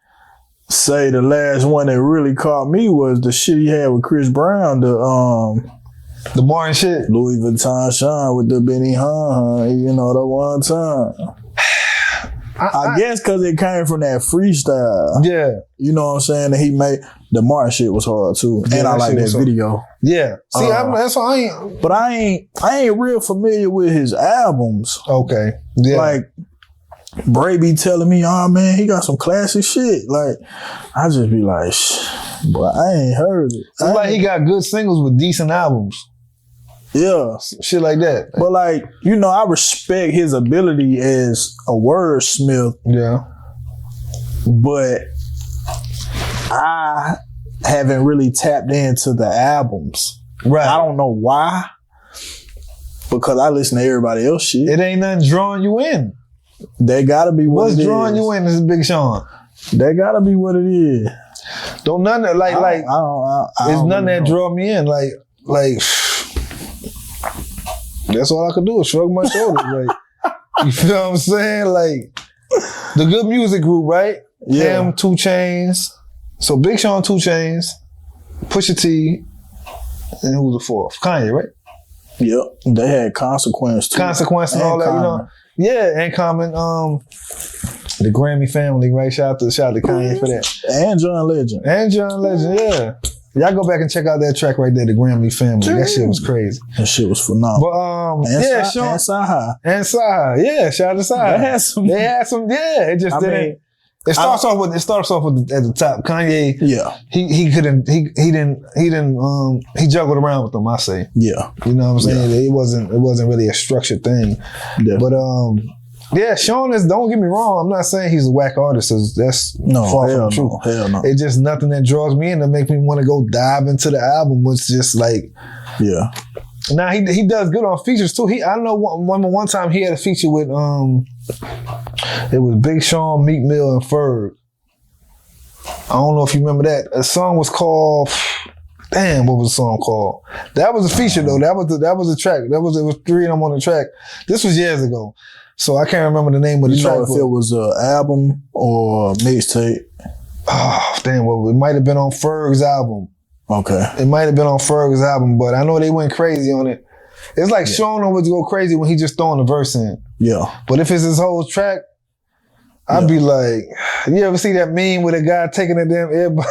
say the last one that really caught me was the shit he had with Chris Brown, the Martin shit. Louis Vuitton Sean with the Benny Hun, the one time. I guess because it came from that freestyle. Yeah. You know what I'm saying? That he made. The Martin shit was hard too. Yeah, and I like that video. Yeah. See, that's why I ain't. But I ain't real familiar with his albums. Okay. Yeah. Like, Bray be telling me, oh man, he got some classic shit. Like, I just be like, but I ain't heard it. It's like he got good singles with decent albums. Yeah. Shit like that. But like, I respect his ability as a wordsmith. Yeah. but I haven't really tapped into the albums. Right. I don't know why, because I listen to everybody else shit. It ain't nothing drawing you in. They gotta be what What's it drawing is. you in is Big Sean. They gotta be what it is. Don't none that I it's don't none really that know. draw me in. Like that's all I could do is shrug my shoulders. Like, you feel what I'm saying? Like the Good Music Group, right? Yeah. Him, 2 Chainz. So Big Sean, 2 Chainz, Pusha T, and who was the fourth? Kanye, right? Yep. They had Consequence too. Consequence and all that, Common. you know. Yeah, and Common, the Grammy family, right? Shout out to Kanye for that. And John Legend. And John Legend, yeah. Y'all go back and check out that track right there, the Grammy family. That shit was crazy. That shit was phenomenal. But And Sean and Saha. and Saha, yeah, shout out to Saha. They had some. Yeah. It just didn't. mean, It starts off with at the top. Kanye, yeah, he juggled around with them. I say, yeah, you know what I'm saying? Yeah. It wasn't really a structured thing. yeah. But yeah, Sean is. Don't get me wrong. I'm not saying he's a whack artist. That's No, far from hell the truth. no, hell no. It's just nothing that draws me in to make me want to go dive into the album. It's just like, Yeah, now he does good on features too. I know one time he had a feature with it was Big Sean, Meek Mill, and Ferg. I don't know if you remember that. A song was called. Damn, what was the song called? That was a feature though. That was a track. It was 3 of them on the track. This was years ago, so I can't remember the name of the you track. know if it was an album or mixtape. Oh damn! Well, it might have been on Ferg's album. Okay, It might have been on Ferg's album, but I know they went crazy on it. It's like Sean always go crazy when he just throwing a verse in. yeah, But if it's his whole track, I'd be like, you ever see that meme with a guy taking a damn earbud?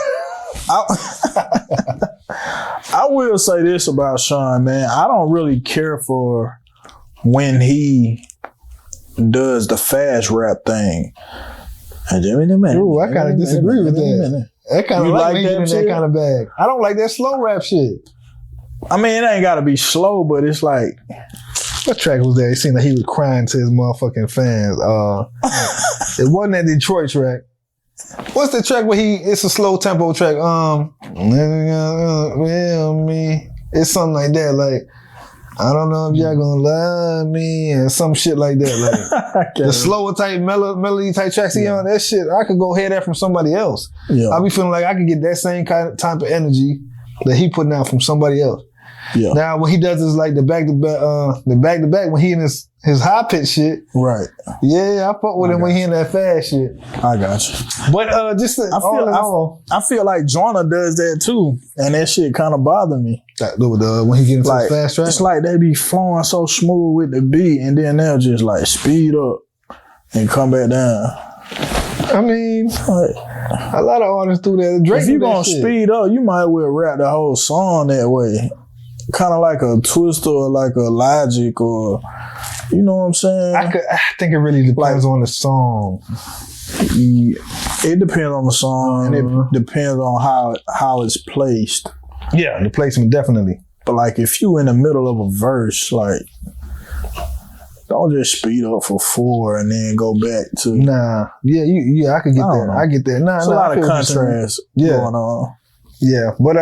I will say this about Sean, man. I don't really care for when he does the fast rap thing. Ooh, I kind of disagree with that. That kind of You like like me that in that shit? kind of bag. I don't like that slow rap shit. I mean, it ain't got to be slow, but it's like, What track was that? It seemed like he was crying to his motherfucking fans. It wasn't that Detroit track. What's the track where it's a slow tempo track? It's something like that. Like, I don't know if y'all gonna love me and some shit like that. Like the slower type melody type tracks he on, that shit, I could go hear that from somebody else. Yeah. I be feeling like I could get that same kind of type of energy that he putting out from somebody else. Yeah. Now when he does this like the back to back when he in his high pitch shit, Right. yeah, I fuck with him when he in that fast shit. I got you. But I feel like Joyner does that too, and that shit kind of bother me. When he get into Like, the fast track, it's like they be flowing so smooth with the beat, and then they'll just like speed up and come back down. I mean, Like, a lot of artists do that. Drake if you do that gonna shit. speed up, you might well rap the whole song that way. Kind of like a Twista or like a Logic, or you know what I'm saying? I think it really depends on the song. It depends on the song, and it depends on how it's placed. Yeah, the placement definitely. But like if you in the middle of a verse, like don't just speed up for 4 and then go back to. Nah, I could get I don't that. know. I get that. Nah, It's a lot of contrast going on. Yeah, but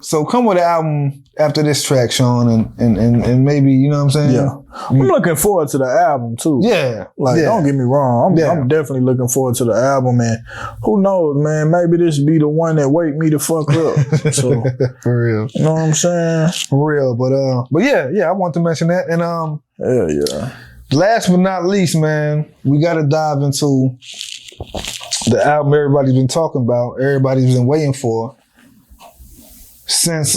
so come with an album after this track, Sean, and maybe, you know what I'm saying? Yeah, I'm looking forward to the album too. Yeah, Like, yeah. don't get me wrong. I'm definitely looking forward to the album, and who knows, man? Maybe this be the one that wake me the fuck up. So, For real. you know what I'm saying? For real. But yeah, I want to mention that. And Hell yeah. last but not least, man, we got to dive into the album everybody's been talking about, everybody's been waiting for since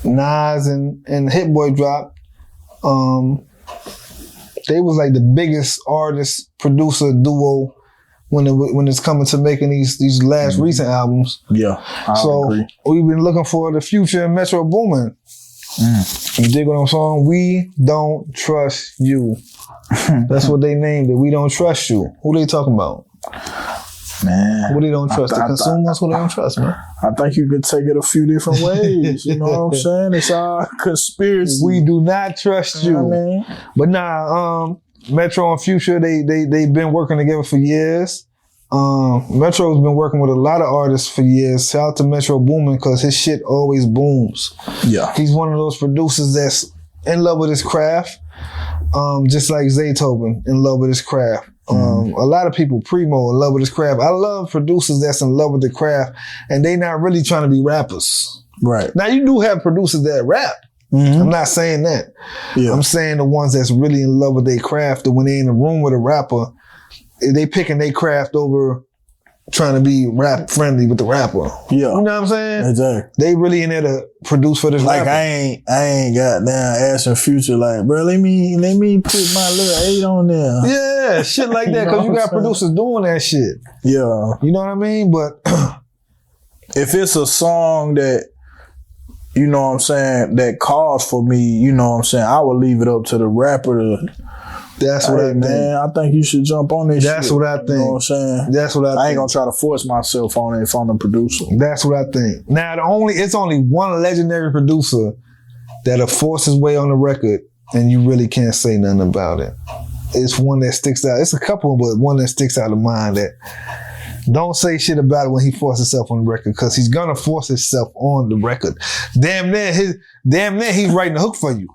Nas and Hit Boy dropped. They was like the biggest artist producer duo when it's coming to making these last recent albums. Yeah, I agree. We've been looking for the Future and Metro Boomin. You dig what I'm saying? We don't trust you. That's what they named it. We don't trust you. Who they talking about? Man, Who they don't trust? The consumers? Who they don't trust, man? I think you could take it a few different ways. You know what I'm saying? It's all conspiracy. We do not trust you. know what I mean? But nah, Metro and Future, they've been working together for years. Metro's been working with a lot of artists for years. Shout out to Metro Boomin, because his shit always booms. Yeah. He's one of those producers that's in love with his craft. Just like Zaytoven, in love with his craft. A lot of people, Primo, in love with his craft. I love producers that's in love with the craft, and they not really trying to be rappers. Right. Now, you do have producers that rap. I'm not saying that. Yeah. I'm saying the ones that's really in love with their craft, and when they in a room with a rapper, they picking their craft over trying to be rap friendly with the rapper. Yeah. You know what I'm saying? Exactly. They really in there to produce for this like rapper. I ain't got down asking Future like, bro, let me put my little 8 on there. Yeah, shit like that, because you got producers doing that shit. Yeah. You know what I mean? But if it's a song that, you know what I'm saying, that calls for me, you know what I'm saying, I would leave it up to the rapper to, that's what I think. Man, I think you should jump on this shit. That's what I think. You know what I'm saying? That's what I think. I ain't gonna try to force myself on it if I'm the producer. That's what I think. Now, it's only one legendary producer that'll force his way on the record, and you really can't say nothing about it. It's one that sticks out. It's a couple, but one that sticks out of mind that don't say shit about it when he forces himself on the record, because he's gonna force himself on the record. Damn near he's writing the hook for you.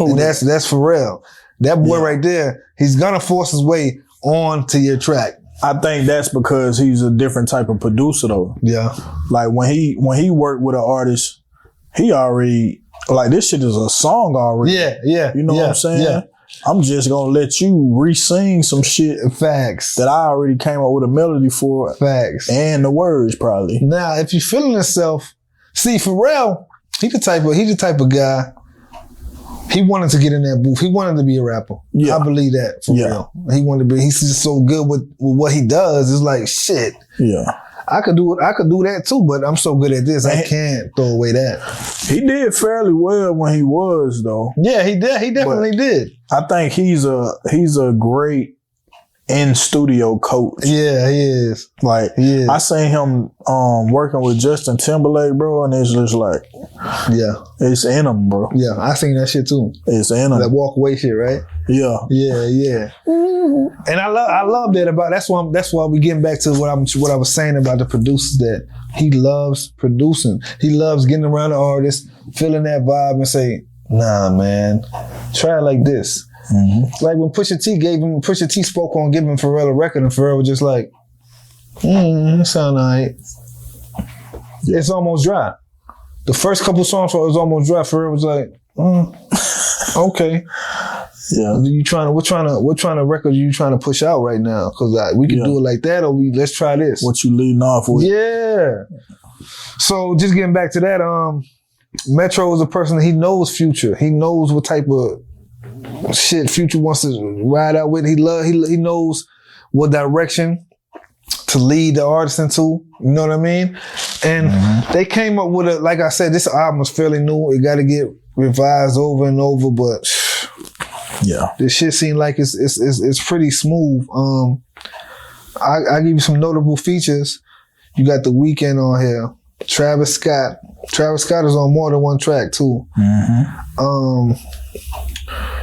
And that's Pharrell. That boy right there, he's gonna force his way on to your track. I think that's because he's a different type of producer though. Yeah. Like when he worked with an artist, he already, like, this shit is a song already. Yeah. You know what I'm saying? Yeah. I'm just gonna let you re-sing some shit. Facts. That I already came up with a melody for. Facts. And the words probably. Now, if you're feeling yourself, see, Pharrell, he's the type of guy. He wanted to get in that booth. He wanted to be a rapper. Yeah. I believe that for real. He wanted to be. He's just so good with what he does. It's like shit. Yeah. I could do that too, but I'm so good at this, I can't throw away that. He did fairly well when he was though. Yeah, he did. He definitely did. I think he's a great in studio coach. Yeah, he is. Like, I seen him working with Justin Timberlake, bro, and it's just like, yeah, it's in him, bro. Yeah, I seen that shit too. It's in him. That walk away shit, right? Yeah, yeah. And I love that about. That's why we getting back to what I was saying about the producers, that he loves producing. He loves getting around the artist, feeling that vibe, and say, nah, man, try it like this. Mm-hmm. Like when Pusha T spoke on giving Pharrell a record, and Pharrell was just like, it sound alright. Yeah. It's almost dry. The first couple songs was almost dry. Pharrell was like, okay. Yeah. What kind of record are you trying to push out right now? Because we can do it like that, or let's try this. What you leading off with? Yeah. So just getting back to that, Metro is a person that he knows Future. He knows what type of shit Future wants to ride out with. He knows what direction to lead the artist into. You know what I mean? And they came up with like I said, this album is fairly new. It got to get revised over and over, but yeah, this shit seems like it's pretty smooth. I give you some notable features. You got The Weeknd on here. Travis Scott is on more than one track too.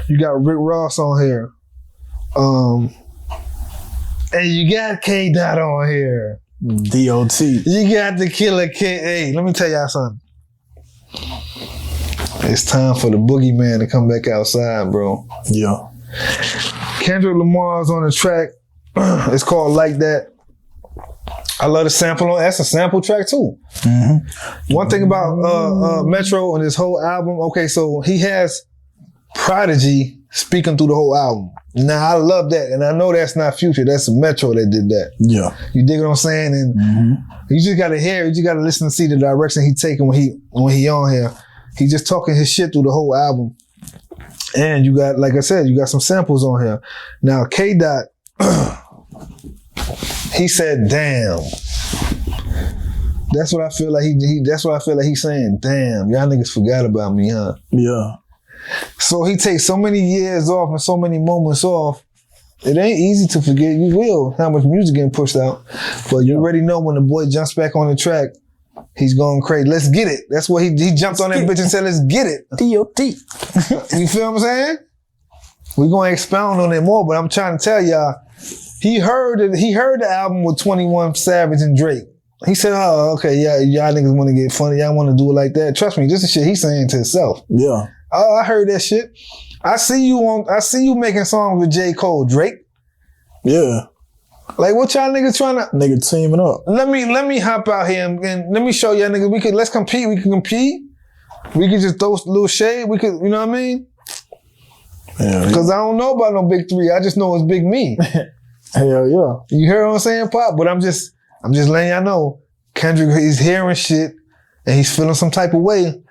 You got Rick Ross on here. And you got K Dot on here. DOT. You got the killer K. Hey, let me tell y'all something. It's time for the boogeyman to come back outside, bro. Yeah. Kendrick Lamar's on the track. It's called Like That. I love the sample on. That's a sample track too. One thing about Metro and his whole album. Okay, so he has Prodigy speaking through the whole album. Now I love that, and I know that's not Future. That's Metro that did that. Yeah, you dig what I'm saying? And you just gotta hear. You just gotta listen and see the direction he taking when he on here. He just talking his shit through the whole album. And you got, like I said, you got some samples on here. Now K Dot. He said, "Damn." That's what I feel like that's what I feel like he's saying. Damn, y'all niggas forgot about me, huh? Yeah. So he takes so many years off and so many moments off. It ain't easy to forget. You will how much music getting pushed out, but you already know when the boy jumps back on the track, he's going crazy. Let's get it. That's what he jumped on that bitch and said, "Let's get it." DOT. You feel what I'm saying? We're gonna expound on it more, but I'm trying to tell y'all, he heard the album with 21 Savage and Drake. He said, "Oh, okay, yeah, y'all niggas want to get funny, y'all want to do it like that." Trust me, this is shit he's saying to himself. Yeah. Oh, I heard that shit. I see you making songs with J. Cole, Drake. Yeah. Like, what y'all niggas trying to? Nigga teaming up. Let me hop out here and let me show y'all niggas. Let's compete. We can compete. We can just throw a little shade. We could, you know what I mean? Yeah. Because I don't know about no big three. I just know it's big me. Hell yeah. You hear what I'm saying, Pop? But I'm just letting y'all know, Kendrick, he's hearing shit and he's feeling some type of way.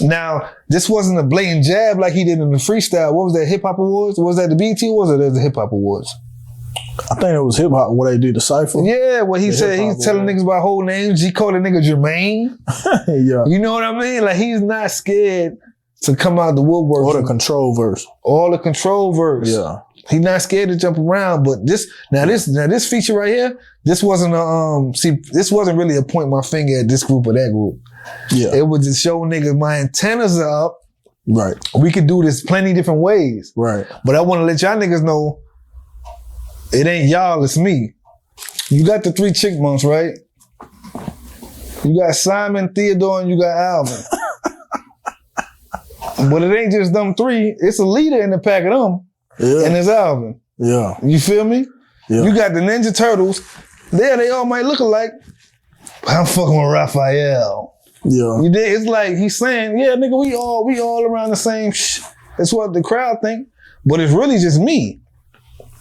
Now, this wasn't a blatant jab like he did in the freestyle. What was that, Hip Hop Awards? Was that the BET Awards or the Hip Hop Awards? I think it was hip hop what they did the cypher. Yeah, what he said, he's telling niggas about whole names. He called a nigga Jermaine. Yeah. You know what I mean? Like, he's not scared to come out the woodwork. Or the control verse. All the control verse. Yeah. He's not scared to jump around, but this feature right here, this wasn't this wasn't really a point my finger at this group or that group. Yeah. It was to show niggas my antennas are up. Right. We could do this plenty different ways. Right. But I want to let y'all niggas know, it ain't y'all, it's me. You got the 3 chipmunks, right? You got Simon, Theodore, and you got Alvin. But it ain't just them 3. It's a leader in the pack of them. Yeah. And it's Alvin. Yeah. You feel me? Yeah. You got the Ninja Turtles. There, they all might look alike. But I'm fucking with Raphael. Yeah. You did. It's like he's saying, yeah, nigga, we all around the same shh. That's what the crowd think. But it's really just me.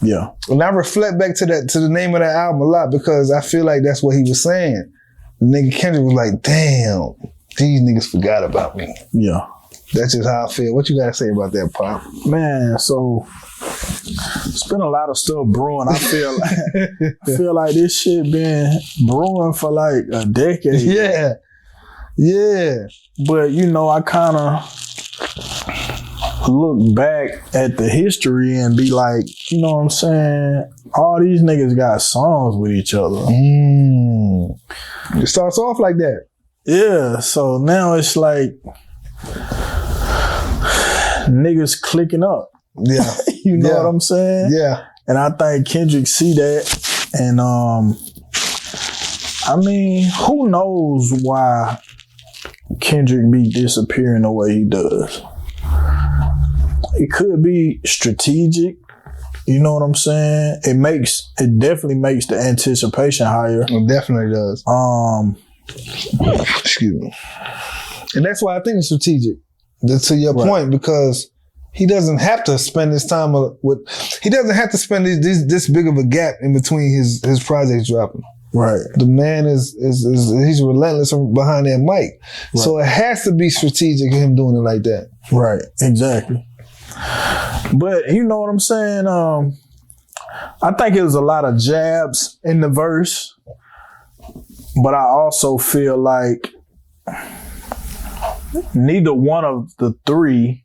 Yeah. And I reflect back to the name of that album a lot because I feel like that's what he was saying. The nigga Kendrick was like, damn, these niggas forgot about me. Yeah. That's just how I feel. What you gotta say about that, Pop? Man, so it's been a lot of stuff brewing. I feel like this shit been brewing for like a decade. Yeah. Yeah. But you know, I kind of look back at the history and be like, you know what I'm saying? All these niggas got songs with each other. It starts off like that. Yeah, so now it's like niggas clicking up. Yeah. You know what I'm saying? Yeah. And I think Kendrick see that. And I mean, who knows why Kendrick be disappearing the way he does? It could be strategic. You know what I'm saying? It definitely makes the anticipation higher. It definitely does. Excuse me. And that's why I think it's strategic. To your point, because he doesn't have to spend his time he doesn't have to spend this big of a gap in between his projects dropping. Right. The man is he's relentless behind that mic. Right. So it has to be strategic him doing it like that. Right. Exactly. But you know what I'm saying? I think it was a lot of jabs in the verse, but I also feel like neither one of the 3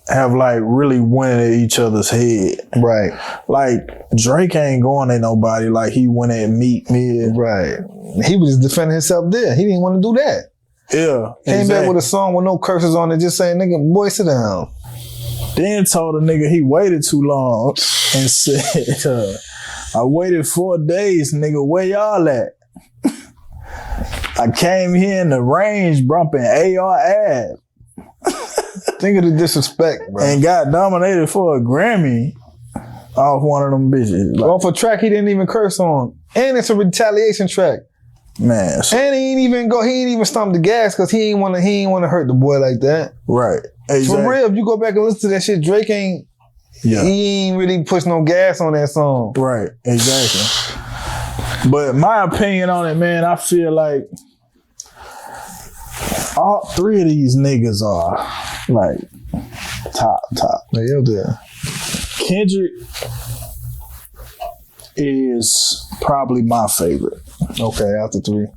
have like really went at each other's head. Right. Like Drake ain't going at nobody like he went at Meek Mill. Right. He was just defending himself there. He didn't want to do that. Yeah. Came back with a song with no curses on it, just saying, nigga, boy, sit down. Then told the nigga he waited too long and said, I waited 4 days, nigga, where y'all at? I came here in the range bumping AR Ab. Think of the disrespect, bro. And got nominated for a Grammy off one of them bitches. Like, off a track he didn't even curse on. And it's a retaliation track. Man. So, and he ain't even stomp the gas because he ain't want to hurt the boy like that. Right. Exactly. For real, if you go back and listen to that shit, Drake he ain't really push no gas on that song. Right. Exactly. But my opinion on it, man, I feel like all 3 of these niggas are like top. They up there. Kendrick is probably my favorite. Okay, after 3.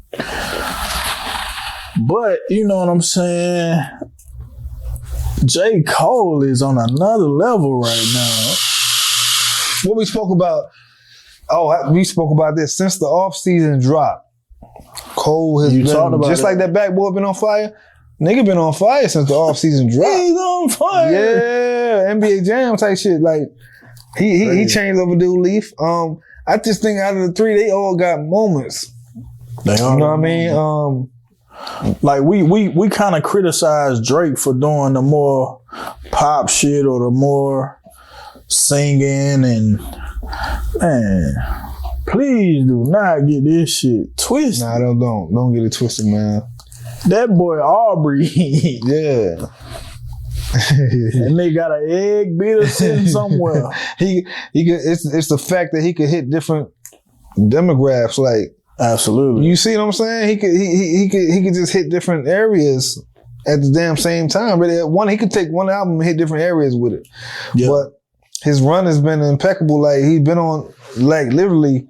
But you know what I'm saying? J. Cole is on another level right now. What we spoke about, we spoke about this since the off-season drop. Cole has been, just like that backboard been on fire, nigga been on fire since the off-season drop. He's on fire. Yeah, NBA Jam type shit. Like he changed over Dude Leaf. I just think out of the three, they all got moments. They all, you know what I mean? Like we kind of criticize Drake for doing the more pop shit or the more singing, and man, please do not get this shit twisted. Nah, don't get it twisted, man. That boy Aubrey, yeah. and they got an egg beater sitting somewhere. He could, it's the fact that he could hit different demographics. Like, absolutely, you see what I'm saying? He could just hit different areas at the damn same time. Really, he could take one album and hit different areas with it. Yeah. But his run has been impeccable. Like, he's been on like literally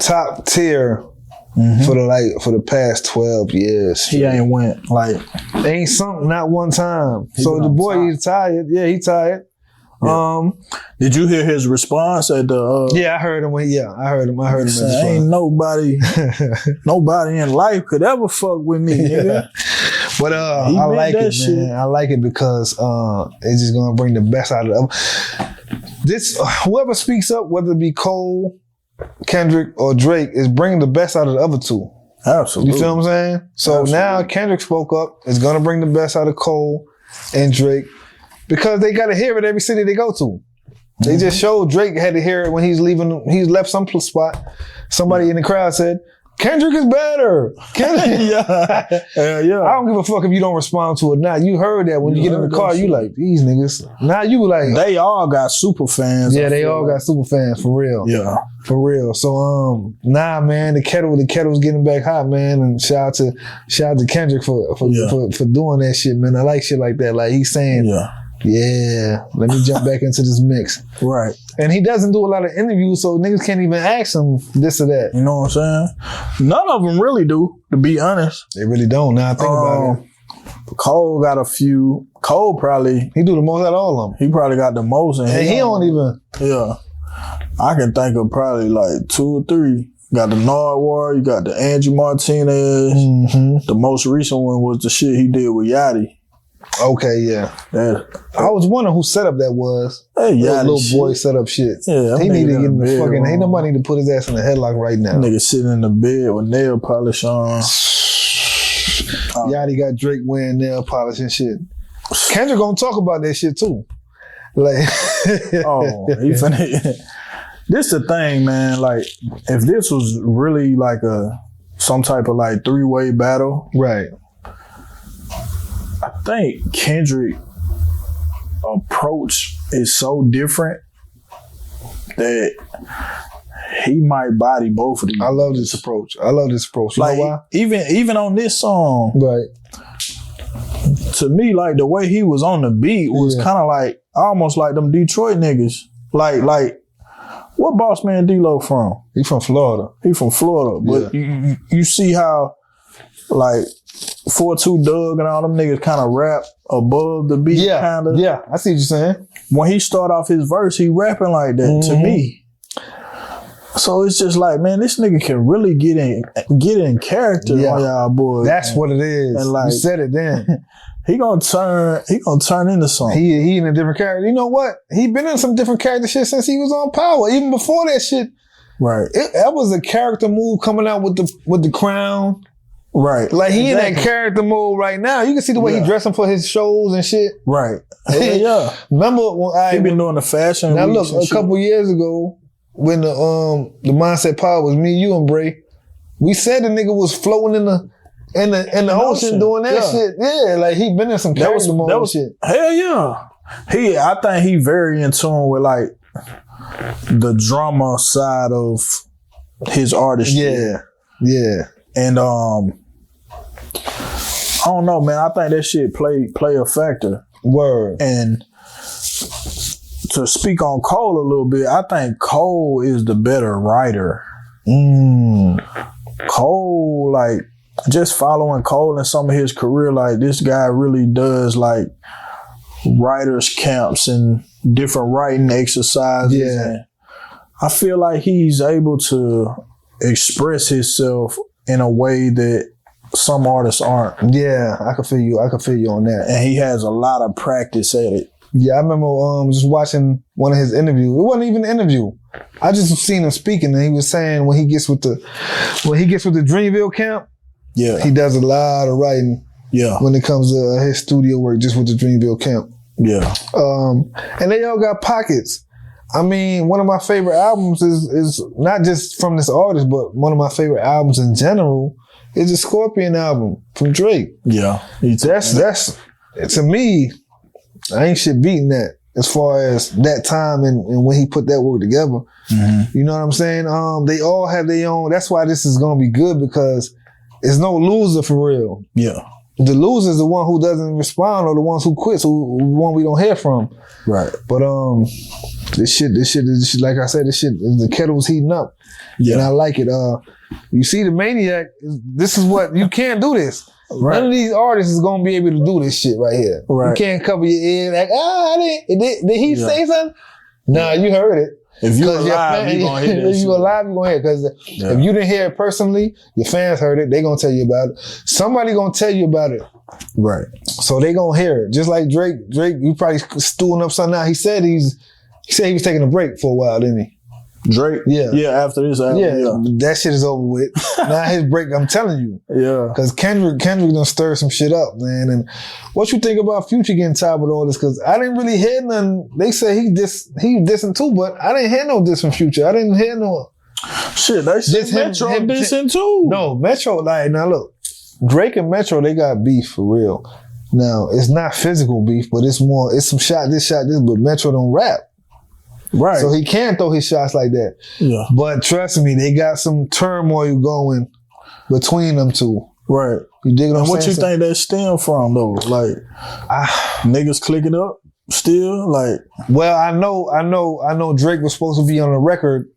top tier. For the past 12 years. He ain't went like ain't something not one time. So the boy, he's tired. Yeah, he tired. Yeah. Did you hear his response at the Yeah, I heard him I heard him ain't nobody in life could ever fuck with me, nigga. But I like it, shit. Man. I like it because it's just gonna bring the best out of them. This whoever speaks up, whether it be Cole, Kendrick, or Drake, is bringing the best out of the other two. Absolutely. You feel what I'm saying? So absolutely. Now Kendrick spoke up. It's going to bring the best out of Cole and Drake because they got to hear it every city they go to. They just showed Drake had to hear it when he's leaving. He's left some spot. Somebody in the crowd said, Kendrick is better. Kendrick. Yeah. I don't give a fuck if you don't respond to it now. You heard that when you get in the car, you like, these niggas. Now you like. They all got super fans. Yeah, they all got super fans for real. Yeah. For real. So man, the kettle's getting back hot, man. And shout out to Kendrick for doing that shit, man. I like shit like that. Like he's saying, yeah, let me jump back into this mix. Right. And he doesn't do a lot of interviews, so niggas can't even ask him this or that. You know what I'm saying? None of them really do, to be honest. They really don't. Now I think about it. Cole got a few. Cole probably. He do the most out of all of them. He probably got the most. And he don't even. Yeah. I can think of probably like 2 or 3. Got the Nardwar, you got the Angie Martinez. Mm-hmm. The most recent one was the shit he did with Yachty. Okay, yeah. I was wondering whose setup that was. Hey, yeah, little boy setup shit. Yeah, he need to get in the fucking. Ain't nobody need to put his ass in the headlock right now. Nigga sitting in the bed with nail polish on. Yachty got Drake wearing nail polish and shit. Kendrick gonna talk about that shit too. Like, he finna. This the thing, man. Like, if this was really like some type of like 3-way battle, right? I think Kendrick approach is so different that he might body both of these. I love this approach. You like, know why? Even on this song, right? To me, like the way he was on the beat was kind of like almost like them Detroit niggas. Like what BossMan DLOW from? He from Florida. But you see how like 4-2 Doug and all them niggas kind of rap above the beat, kind of. Yeah, I see what you're saying. When he start off his verse, he rapping like that to me. So it's just like, man, this nigga can really get in character on y'all boys. That's man. what it is. And like, you said it then. He gonna turn into something. He in a different character. You know what? He been in some different character shit since he was on Power. Even before that shit. Right. That was a character move coming out with the crown. Right. Like he in that character mode right now. You can see the way he dressing for his shows and shit. Right. Yeah. Remember when he been doing the fashion. Now look, a couple years ago when the Mindset Pod was me, you, and Bray, we said the nigga was floating in the ocean doing that shit. Yeah, like he been in some character mode shit. Hell yeah. I think he very in tune with like the drama side of his artistry. Yeah. And I don't know, man. I think that shit play a factor. Word. And to speak on Cole a little bit, I think Cole is the better writer. Cole, like, just following Cole and some of his career, like, this guy really does, like, writers' camps and different writing exercises. Yeah. And I feel like he's able to express himself in a way that some artists aren't. Yeah, I can feel you on that. And he has a lot of practice at it. Yeah, I remember just watching one of his interviews. It wasn't even an interview. I just seen him speaking, and he was saying when he gets with the Dreamville camp, yeah, he does a lot of writing. Yeah, when it comes to his studio work, just with the Dreamville camp. Yeah, and they all got pockets. I mean, one of my favorite albums is not just from this artist, but one of my favorite albums in general is the Scorpion album from Drake. Yeah, that's to me, I ain't shit beating that as far as that time and when he put that work together. Mm-hmm. You know what I'm saying? They all have their own. That's why this is gonna be good, because there's no loser for real. Yeah. The loser is the one who doesn't respond, or the ones who quits, who one we don't hear from. Right. But this shit, like I said, the kettle's heating up. Yeah. And I like it. You see the Maniac, this is what, you can't do this. Right. None of these artists is gonna be able to do this shit right here. Right. You can't cover your ear like, did he say something? Nah, you heard it. If you're alive, you're going to hear it. If you're alive, you're going to hear it. Because if you didn't hear it personally, your fans heard it, they going to tell you about it. Somebody going to tell you about it. Right. So they going to hear it. Just like Drake, you probably stewing up something out. He said he was taking a break for a while, didn't he? Drake? Yeah, after this album. Yeah. That shit is over with. Now his break, I'm telling you. Yeah. Because Kendrick done stirred some shit up, man. And what you think about Future getting tired with all this? Because I didn't really hear none. They said he dissing too, but I didn't hear no diss from Future. I didn't hear no. Shit, they said Metro dissing too. No, Metro, now look, Drake and Metro, they got beef for real. Now, it's not physical beef, but it's some shot this, but Metro don't rap. Right. So he can throw his shots like that. Yeah. But trust me, they got some turmoil going between them two. Right. You dig what I'm saying? What you think that stem from though? Like niggas clicking up still? Like, well, I know Drake was supposed to be on the record.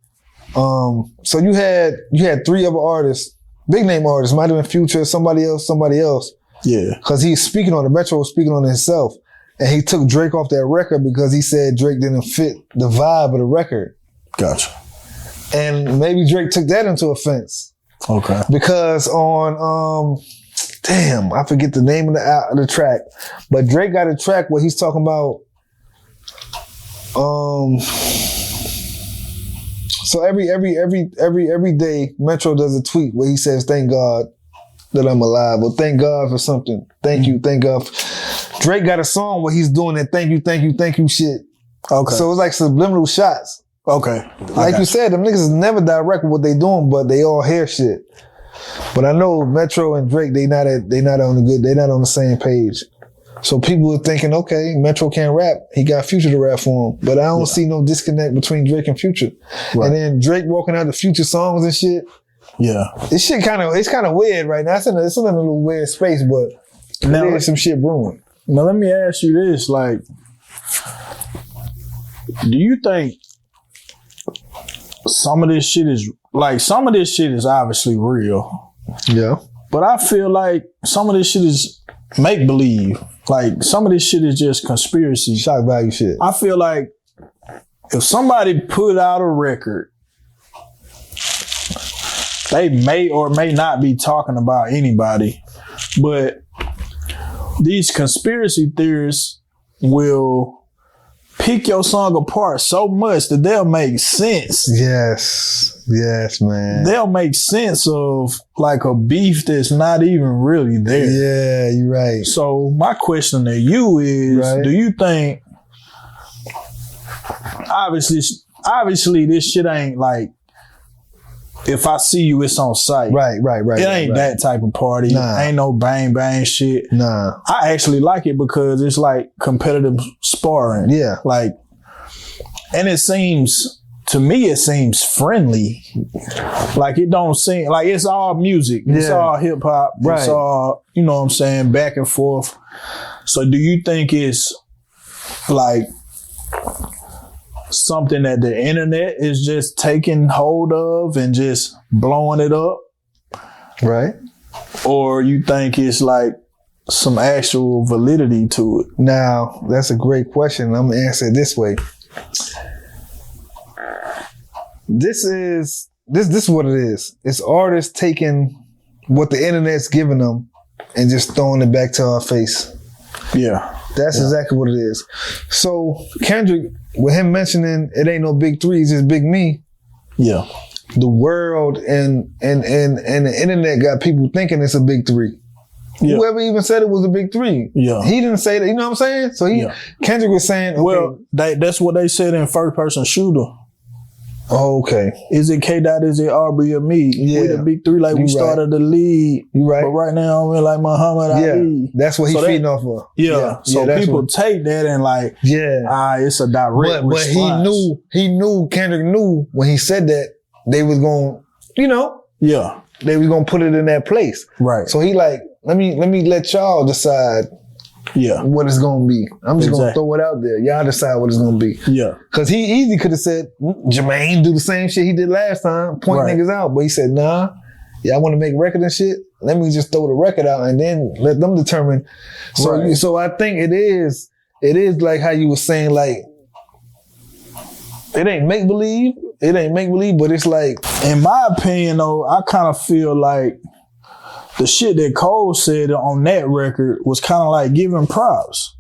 So you had 3 other artists, big name artists, might have been Future, somebody else. Yeah. Cause he's speaking on the Metro was speaking on himself. And he took Drake off that record because he said Drake didn't fit the vibe of the record. Gotcha. And maybe Drake took that into offense. Okay. Because on, I forget the name of the track, but Drake got a track where he's talking about, so every day Metro does a tweet where he says, "Thank God that I'm alive," or "Thank God for something. Thank you, thank God." Drake got a song where he's doing that thank you shit. Okay. So it's like subliminal shots. Okay. Like you said, them niggas is never direct with what they doing, but they all hear shit. But I know Metro and Drake, they not on the same page. So people are thinking, okay, Metro can't rap. He got Future to rap for him. But I don't see no disconnect between Drake and Future. Right. And then Drake walking out the Future songs and shit. Yeah. It's kind of weird right now. It's in a little weird space, but now there's some shit brewing. Now let me ask you this, like, do you think some of this shit is obviously real? Yeah. But I feel like some of this shit is make believe. Like some of this shit is just conspiracy. Shock value shit. I feel like if somebody put out a record, they may or may not be talking about anybody, but these conspiracy theorists will pick your song apart so much that they'll make sense. Yes, man. They'll make sense of like a beef that's not even really there. Yeah, you're right. So my question to you is, do you think, obviously this shit ain't like, if I see you, it's on sight. Right. It ain't that type of party. Nah. Ain't no bang shit. Nah. I actually like it because it's like competitive sparring. Yeah. Like, and to me, it seems friendly. Like it don't seem, like it's all music. It's all hip hop. Right. It's all, you know what I'm saying, back and forth. So do you think it's like something that the internet is just taking hold of and just blowing it up? Right. Or you think it's like some actual validity to it? Now, that's a great question. I'm going to answer it this way. This is what it is. It's artists taking what the internet's giving them and just throwing it back to our face. Yeah. That's exactly what it is. So Kendrick, with him mentioning it ain't no big three, it's just big me. Yeah. The world and the internet got people thinking it's a big three. Yeah. Whoever even said it was a big three. Yeah. He didn't say that, you know what I'm saying? So Kendrick was saying, okay. Well, that's what they said in first person shooter. Oh, okay. Is it K-Dot, is it Aubrey or me? Yeah. We the big three, like we started the lead. You right. But right now, I'm like Muhammad Ali. That's what he's feeding off of. Yeah. So people take that and like, it's a direct response. But he knew, Kendrick knew when he said that they was going, they was going to put it in that place. Right. So he like, let me let y'all decide what it's gonna be. I'm just gonna throw it out there. Y'all decide what it's gonna be. Yeah. Cause he easily could have said, Jermaine do the same shit he did last time, point niggas out. But he said, nah, y'all wanna make record and shit? Let me just throw the record out and then let them determine. So I think it is like how you were saying, like, it ain't make believe, but it's like, in my opinion though, I kind of feel like the shit that Cole said on that record was kind of like giving props.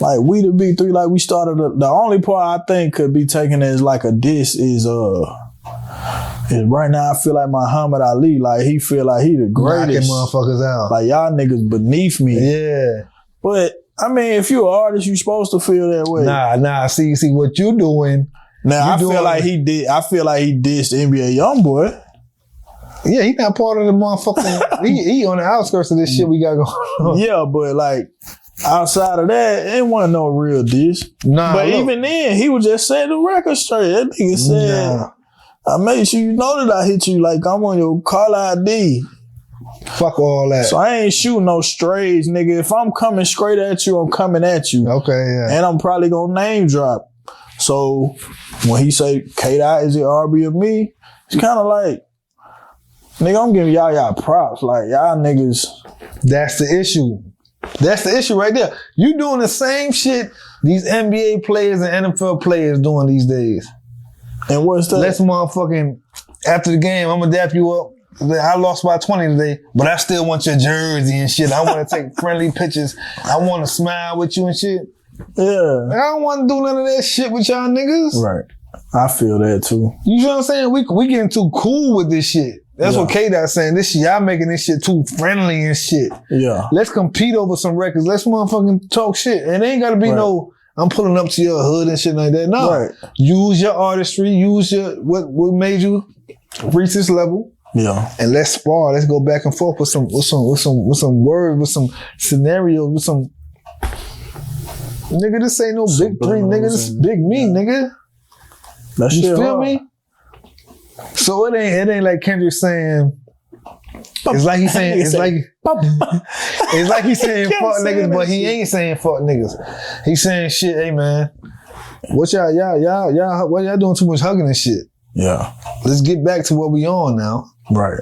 Like, we the big three, like we started, the only part I think could be taken as like a diss is right now I feel like Muhammad Ali, like he feel like he the greatest. Knocking motherfuckers out. Like y'all niggas beneath me. Yeah. But, I mean, if you're an artist, you supposed to feel that way. Nah, see what you doing. Now, I feel like he dissed NBA Youngboy. Yeah, he not part of the motherfucking. he on the outskirts of this shit we got going on. Yeah, but like outside of that, it wasn't no real diss. Nah, but even then, he was just saying the record straight. That nigga said, "I made sure you know that I hit you. Like I'm on your call ID." Fuck all that. So I ain't shooting no strays, nigga. If I'm coming straight at you, I'm coming at you. Okay, yeah. And I'm probably gonna name drop. So when he say K-Dot, is it RB or me? It's kind of like, nigga, I'm giving y'all props. Like, y'all niggas. That's the issue. That's the issue right there. You doing the same shit these NBA players and NFL players doing these days. And what's that? Let's motherfucking, after the game, I'm gonna dap you up. I lost by 20 today, but I still want your jersey and shit. I want to take friendly pictures. I want to smile with you and shit. Yeah. I don't want to do none of that shit with y'all niggas. Right. I feel that too. You know what I'm saying? We getting too cool with this shit. That's what K-Dot's saying. This shit, y'all making this shit too friendly and shit. Yeah. Let's compete over some records. Let's motherfucking talk shit. And it ain't gotta be no, I'm pulling up to your hood and shit like that. No. Right. Use your artistry. Use your, what made you reach this level. Yeah. And let's spar. Let's go back and forth with some words, with some scenarios, with some, nigga, this ain't no big three, nigga. This is big me, nigga. That you shit feel hard. me? So it ain't like Kendrick saying, it's like he's saying, it's like he's saying fuck niggas, but he ain't saying fuck niggas. He's saying shit, hey man, what y'all doing too much hugging and shit? Yeah. Let's get back to what we on now. Right.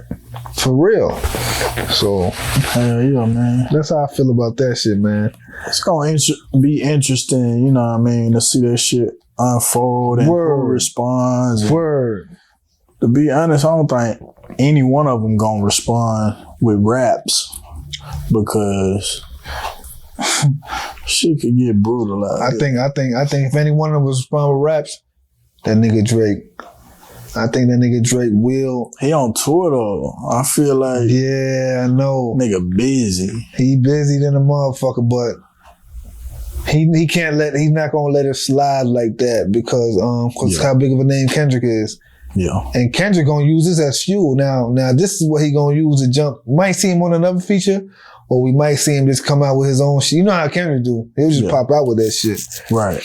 For real. So, hell yeah, man. That's how I feel about that shit, man. It's gonna be interesting, you know what I mean, to see that shit unfold and who responds. Word. To be honest, I don't think any one of them gonna respond with raps because shit could get brutal out I think if any one of them was respond with raps, that nigga Drake. I think that nigga Drake will. He on tour though. I feel like. Yeah, I know. Nigga busy. He busy than a motherfucker, but he can't he's not gonna let it slide like that because how big of a name Kendrick is. Yeah. And Kendrick gonna use this as fuel. Now this is what he gonna use to jump. Might see him on another feature, or we might see him just come out with his own shit. You know how Kendrick do. He'll just pop out with that shit. Right.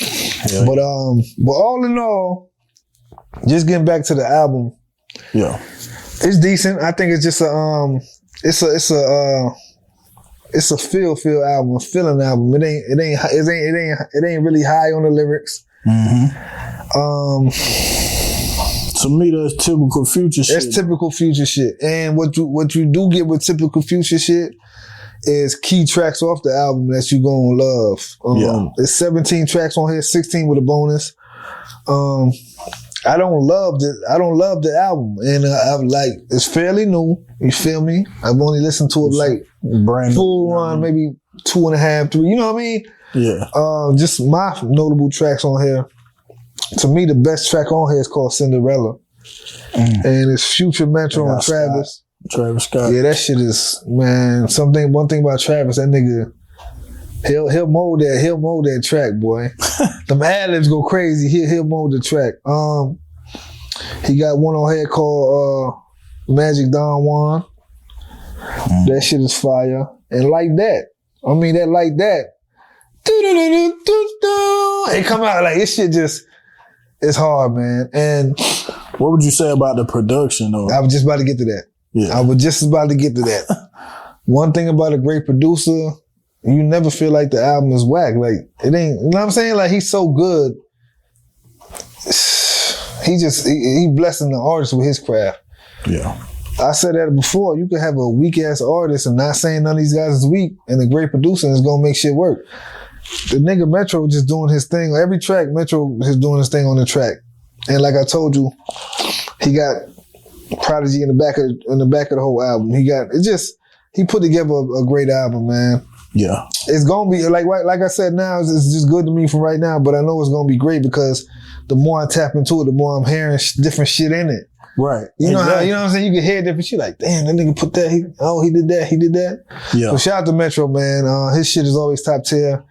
Yeah. But all in all, just getting back to the album. Yeah. It's decent. I think it's just it's a feel album, a feeling album. It ain't really high on the lyrics. Mm-hmm. To me, that's typical Future shit. It's typical Future shit. And what you do get with typical Future shit is key tracks off the album that you gonna love. There's 17 tracks on here, 16 with a bonus. I don't love the album, and I'm like, it's fairly new. You feel me? I've only listened to it like brand full run, maybe 2.5, 3. You know what I mean? Yeah. Just my notable tracks on here. To me, the best track on here is called Cinderella. And it's Future, Metro, and Travis. Travis Scott. Yeah, that shit is, man, one thing about Travis, that nigga, he'll mold that track, boy. Them ad-libs go crazy. He'll mold the track. He got one on here called Magic Don Juan. That shit is fire. And Like That. I mean, that Like That. It come out like, this shit just, it's hard, man. And what would you say about the production, though? I was just about to get to that. Yeah. I was just about to get to that. One thing about a great producer, you never feel like the album is whack. Like, it ain't, you know what I'm saying? Like, he's so good. He blessing the artist with his craft. Yeah. I said that before. You could have a weak ass artist and not saying none of these guys is weak, and a great producer is gonna make shit work. The nigga Metro just doing his thing. Every track, Metro is doing his thing on the track. And like I told you, he got Prodigy in the back of the whole album. He put together a great album, man. Yeah. It's gonna be like I said now, it's just good to me from right now, but I know it's gonna be great because the more I tap into it, the more I'm hearing different shit in it. Right. You know what I'm saying? You can hear different shit like, damn, that nigga put that, he did that. Yeah. So shout out to Metro, man. His shit is always top tier.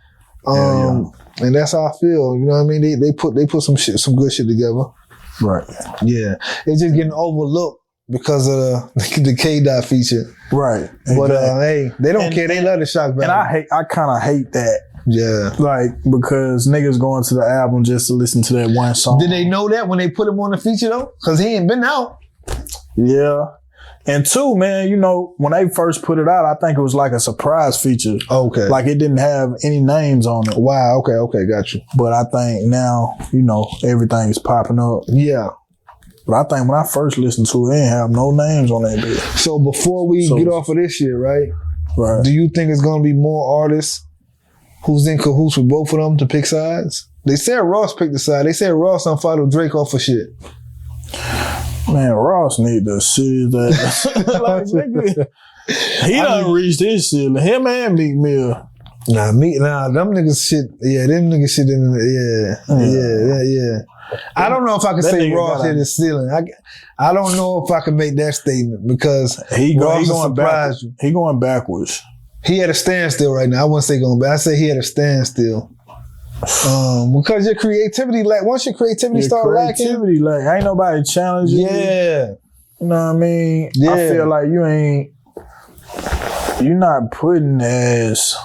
And that's how I feel. You know what I mean? They put some good shit together. Right. Yeah. It's just getting overlooked because of the K-Dot feature. Right. But hey, they don't care. They love the shock value. And I kind of hate that. Yeah. Like, because niggas going to the album just to listen to that one song. Did they know that when they put him on the feature though? Because he ain't been out. Yeah. And two, man, you know, when they first put it out, I think it was like a surprise feature. Okay. Like it didn't have any names on it. Wow. Okay. Got you. But I think now, you know, everything is popping up. Yeah. But I think when I first listened to it, it didn't have no names on that bit. So before we get off of this shit, right? Right. Do you think it's going to be more artists who's in cahoots with both of them to pick sides? They said Ross picked the side. They said Ross unfollowed Drake off of shit. Man, Ross need to see that. Like, nigga, he done reached his ceiling. Him and Meek Mill. Nah, them niggas shit. Yeah, them niggas shit in the, yeah. I don't know if I can say Ross hit his ceiling. I don't know if I can make that statement because he going surprise you. He going backwards. He at a standstill right now. I wouldn't say going back. I say he at a standstill. Because your creativity, like once your creativity start lacking, ain't nobody challenging you. Yeah. You know what I mean? Yeah. I feel like you're not putting as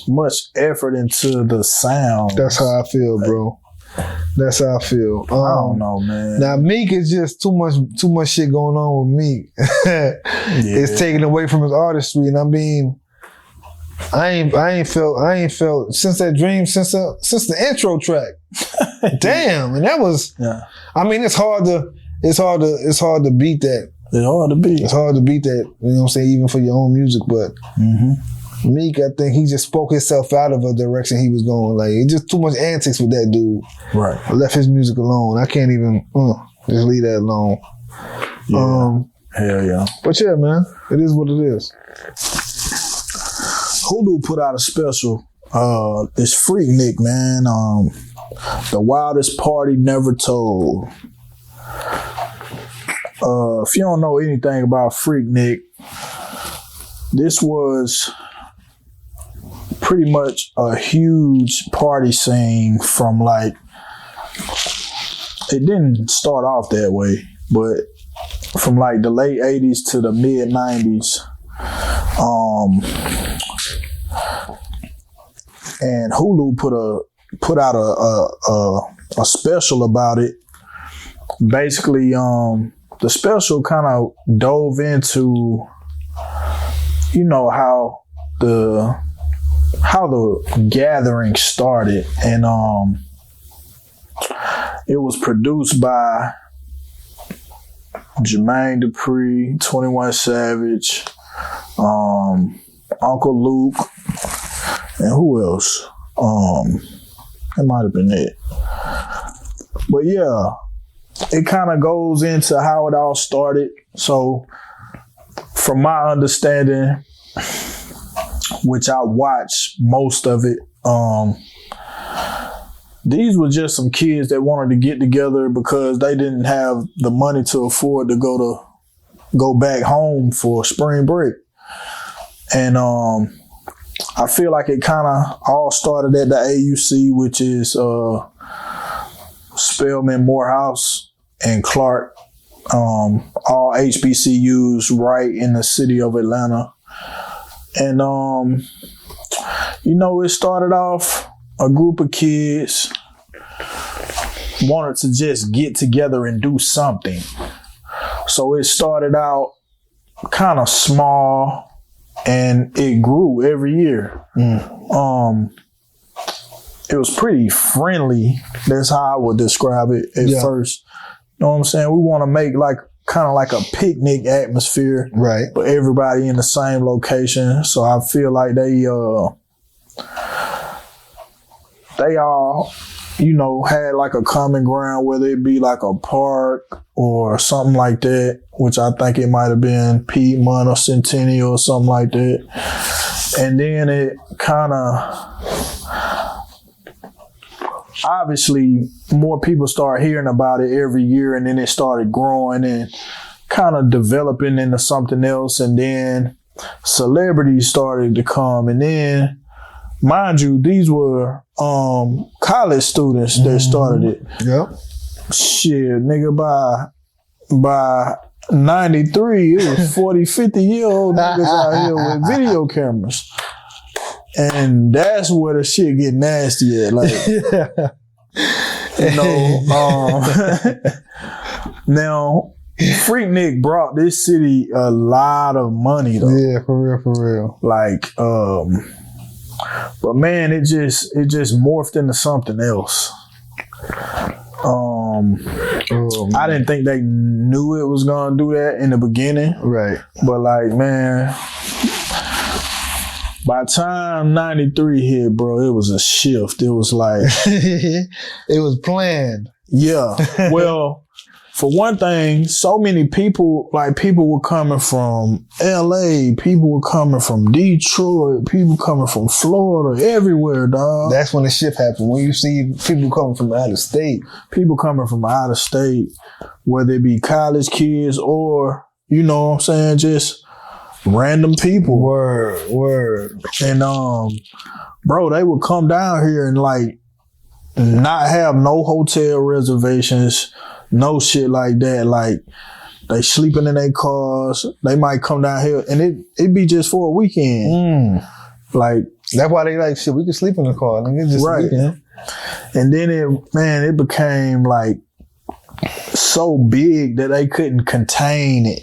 much effort into the sound. That's how I feel, bro. That's how I feel. I don't know, man. Now Meek is just too much shit going on with Meek. It's taken away from his artistry, and I mean, I ain't felt since that dream, since the intro track. Damn, and that was. Yeah. I mean, it's hard to beat that. It's hard to beat. It's hard to beat that. You know what I'm saying? Even for your own music, but. Meek, I think he just spoke himself out of a direction he was going. Like, it's just too much antics with that dude. Right. I left his music alone. I can't even just leave that alone. Yeah. Hell yeah. But yeah, man, it is what it is. Hulu put out a special. It's Freaknik, man. The Wildest Party Never Told. If you don't know anything about Freaknik, this was pretty much a huge party scene from like, it didn't start off that way, but from like the late 80s to the mid 90s. And Hulu put out a special about it. Basically, the special kind of dove into, you know, how the gathering started, and it was produced by Jermaine Dupri, 21 Savage, Uncle Luke, and who else? That might have been it. But yeah, it kind of goes into how it all started. So from my understanding, which I watched most of it. These were just some kids that wanted to get together because they didn't have the money to afford to go back home for spring break. And I feel like it kind of all started at the AUC, which is Spelman, Morehouse, and Clark, all HBCUs right in the city of Atlanta. And, it started off a group of kids wanted to just get together and do something. So it started out kind of small and it grew every year. It was pretty friendly. That's how I would describe it at first. You know what I'm saying? We want to make kind of like a picnic atmosphere. Right. But everybody in the same location. So I feel like they all, had like a common ground, whether it be like a park or something like that, which I think it might have been Piedmont or Centennial or something like that. And then it kind of, obviously, more people start hearing about it every year, and then it started growing and kind of developing into something else. And then celebrities started to come. And then, mind you, these were college students that started it. Yep. Shit, nigga, by 93, it was 40, 50-year-old niggas out here with video cameras. And that's where the shit get nasty at. Like, now, Freaknik brought this city a lot of money, though. Yeah, for real. Like, but man, it just morphed into something else. I didn't think they knew it was gonna do that in the beginning. Right. But like, man, by the time 93 hit, bro, it was a shift. It was like it was planned. Yeah. Well, for one thing, so many people were coming from LA, people were coming from Detroit, people coming from Florida, everywhere, dog. That's when the shift happened. When you see people coming from out of state. People coming from out of state, whether it be college kids or, you know what I'm saying, just random people. Word. And, bro, they would come down here and like not have no hotel reservations, no shit like that. Like, they sleeping in their cars. They might come down here and it be just for a weekend. Like, that's why they like, shit, we can sleep in the car. Nigga, just right. Weekend. And then it became like so big that they couldn't contain it.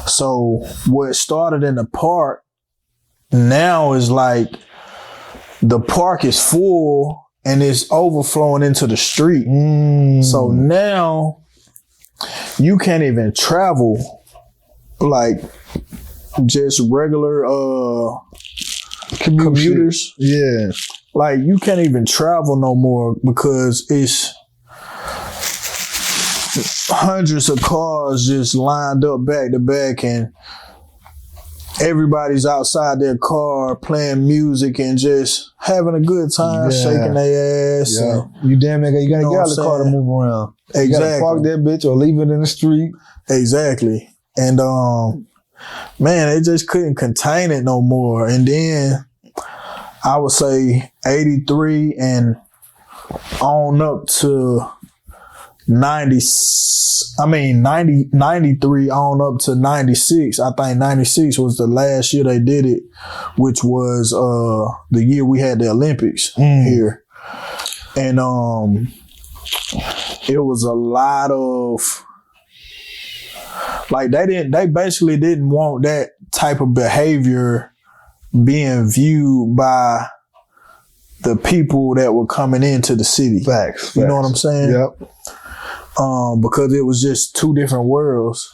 So what started in the park now is like the park is full and it's overflowing into the street. So now you can't even travel like just regular commuters. Yeah. Like, you can't even travel no more because it's hundreds of cars just lined up back to back and everybody's outside their car playing music and just having a good time, shaking their ass. Yeah. You damn nigga, you gotta get out of the car to move around. Exactly. You gotta park that bitch or leave it in the street. Exactly. And man, they just couldn't contain it no more. And then I would say 83 and on up to 93 on up to 96. I think 96 was the last year they did it, which was the year we had the Olympics here. And it was a lot of like they basically didn't want that type of behavior being viewed by the people that were coming into the city. Facts. You know what I'm saying? Yep. Because it was just two different worlds.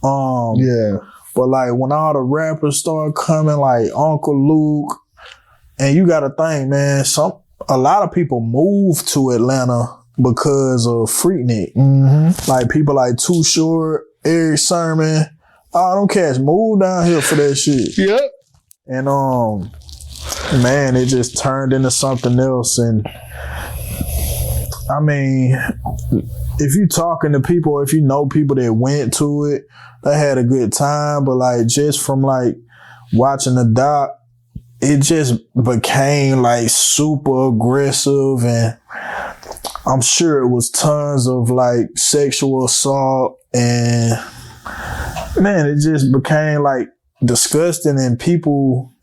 Yeah. But like when all the rappers started coming, like Uncle Luke, and you gotta think, man, a lot of people moved to Atlanta because of Freaknik. Like people like Too Short, Eric Sermon, all them cats moved down here for that shit. Yep. And man, it just turned into something else. And I mean, if you talking to people, if you know people that went to it, they had a good time. But like just from like watching the doc, it just became like super aggressive, and I'm sure it was tons of like sexual assault, and man, it just became like disgusting, and people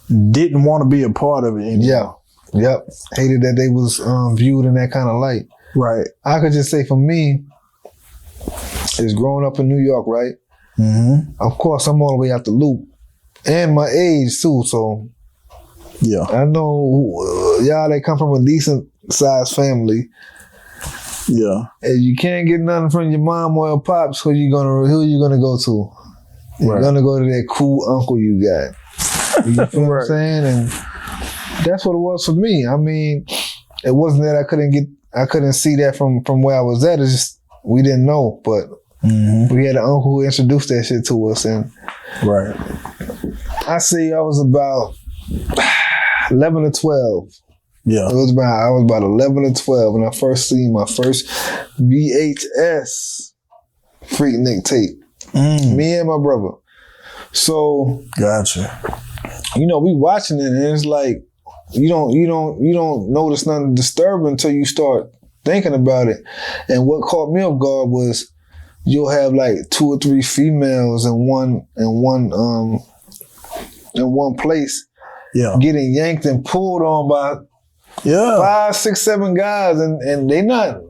didn't want to be a part of it anymore. Yeah. Yep. Hated that they was viewed in that kind of light. Right. I could just say for me, is growing up in New York, right? Mm-hmm. Of course, I'm all the way out the loop. And my age too, so yeah, I know y'all that come from a decent sized family. Yeah, and you can't get nothing from your mom or your pops. Who you gonna go to? You're gonna go to that cool uncle you got. You feel what I'm saying? And that's what it was for me. I mean, it wasn't that I couldn't see that from where I was at. It's just we didn't know, but we had an uncle who introduced that shit to us, and I say I was about 11 or 12. Yeah, I was about 11 or 12 when I first seen my first VHS Freaknik tape. Me and my brother. So gotcha. You know, we watching it, and it's like you don't notice nothing disturbing until you start thinking about it. And what caught me off guard was you'll have like 2 or 3 females in one place, getting yanked and pulled on by 5, 6, 7 guys, and they not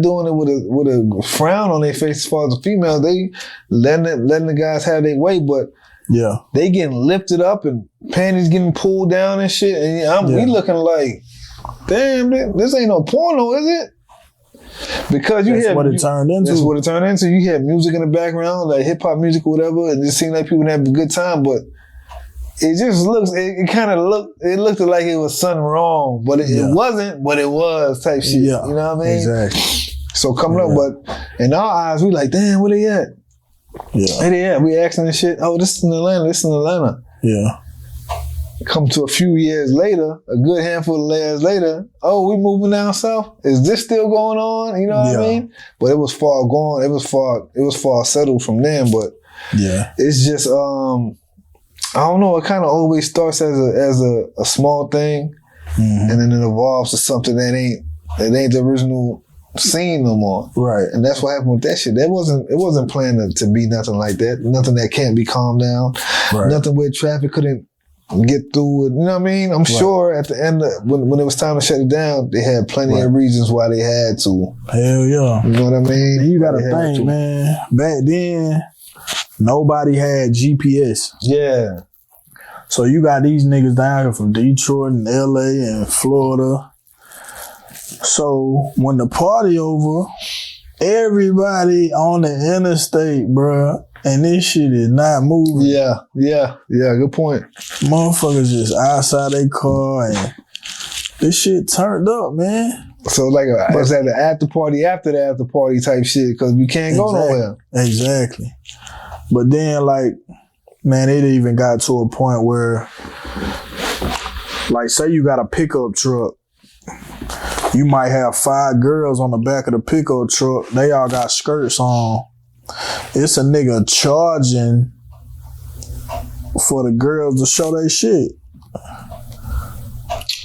doing it with a frown on their face as far as the females. They letting the guys have their way, but they getting lifted up and panties getting pulled down and shit. And we looking like, damn, this ain't no porno, is it? Because that's what it turned into. That's what it turned into. You had music in the background, like hip hop music or whatever, and it just seemed like people having a good time, but it just looks, it looked like it was something wrong, but it wasn't, but it was type shit. Yeah. You know what I mean? Exactly. So coming up, but in our eyes, we like, damn, where they at? Yeah. Where they at? We asking this shit, oh, this is in Atlanta. Yeah. Come to a few years later, a good handful of years later, oh, we moving down south? Is this still going on? You know what I mean? But it was far gone. It was far settled from then, but it's just, I don't know. It kind of always starts as a small thing, and then it evolves to something that ain't the original scene no more. Right. And that's what happened with that shit. It wasn't planned to be nothing like that. Nothing that can't be calmed down. Right. Nothing where traffic couldn't get through it. You know what I mean? I'm sure at the end when it was time to shut it down, they had plenty of reasons why they had to. Hell yeah. You know what I mean? You gotta think, man. Back then, nobody had GPS. Yeah. So you got these niggas down here from Detroit and LA and Florida. So when the party over, everybody on the interstate, bruh, and this shit is not moving. Yeah, good point. Motherfuckers just outside their car, and this shit turned up, man. So like it's at the after party after the after party type shit, because we can't go nowhere. Exactly. But then like, man, it even got to a point where, like, say you got a pickup truck. You might have 5 girls on the back of the pickup truck. They all got skirts on. It's a nigga charging for the girls to show their shit.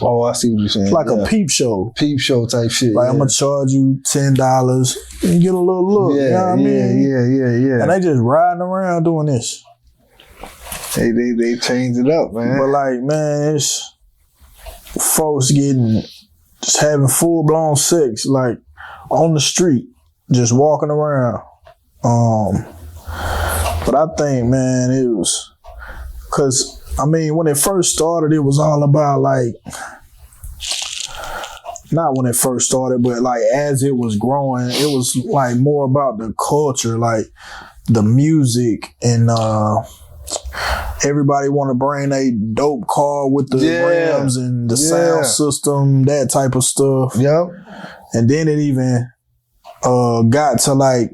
Oh, I see what you're saying. It's like a peep show. Peep show type shit. Like, I'm going to charge you $10 and get a little look. You know what I mean? Yeah. And they just riding around doing this. They changed it up, man. But like, man, it's folks just having full blown sex, like on the street, just walking around. But I think, man, it was, cause I mean, when it first started, it was all about like, not when it first started, but like as it was growing, it was like more about the culture, like the music, and everybody want to bring a dope car with the rims and the sound system, that type of stuff. Yep. And then it even got to like,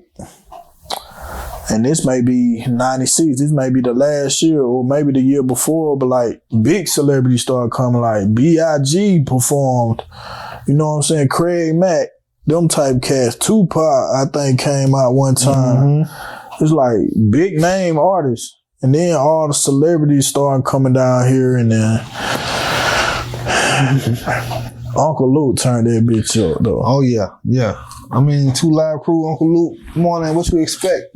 And this may be 96. This may be the last year or maybe the year before, but like big celebrities started coming, like B.I.G. performed. You know what I'm saying? Craig Mack, them type cats. Tupac, I think, came out one time. It's like big name artists. And then all the celebrities started coming down here, and then Uncle Luke turned that bitch up though. Oh yeah, yeah. I mean, 2 Live Crew, Uncle Luke. Come on, man, what you expect?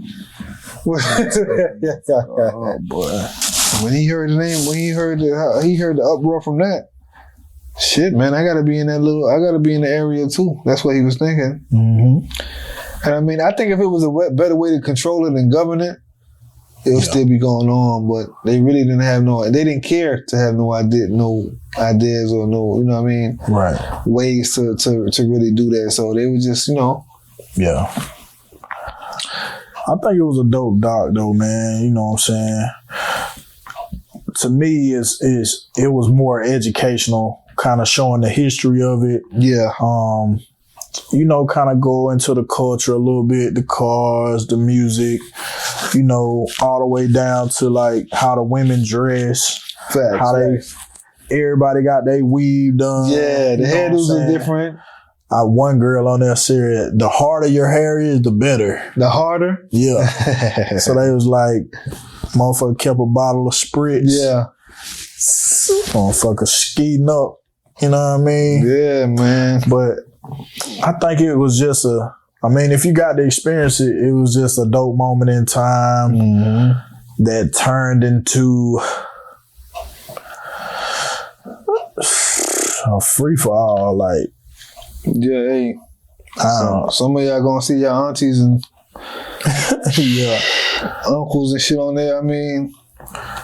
Oh boy. When he heard the name, when he heard the uproar from that, shit, man, I gotta be in the area too. That's what he was thinking. And I mean, I think if it was a better way to control it and govern it, it would still be going on. But they really didn't have they didn't care to have no ideas or no, you know what I mean? Right. Ways to really do that. So they were just, you know. Yeah. I think it was a dope doc though, man. You know what I'm saying? To me, it was more educational, kind of showing the history of it. Yeah. You know, kind of go into the culture a little bit, the cars, the music, you know, all the way down to like how the women dress, everybody got their weave done. Yeah, the hairdos are different. One girl on there said, the harder your hair is, the better. The harder? Yeah. So they was like, motherfucker kept a bottle of spritz. Yeah. Motherfucker skeeting up. You know what I mean? Yeah, man. But I think it was just if you got to experience it, it was just a dope moment in time that turned into a free-for-all, like. Yeah, hey. Some of y'all gonna see your aunties and uncles and shit on there. I mean,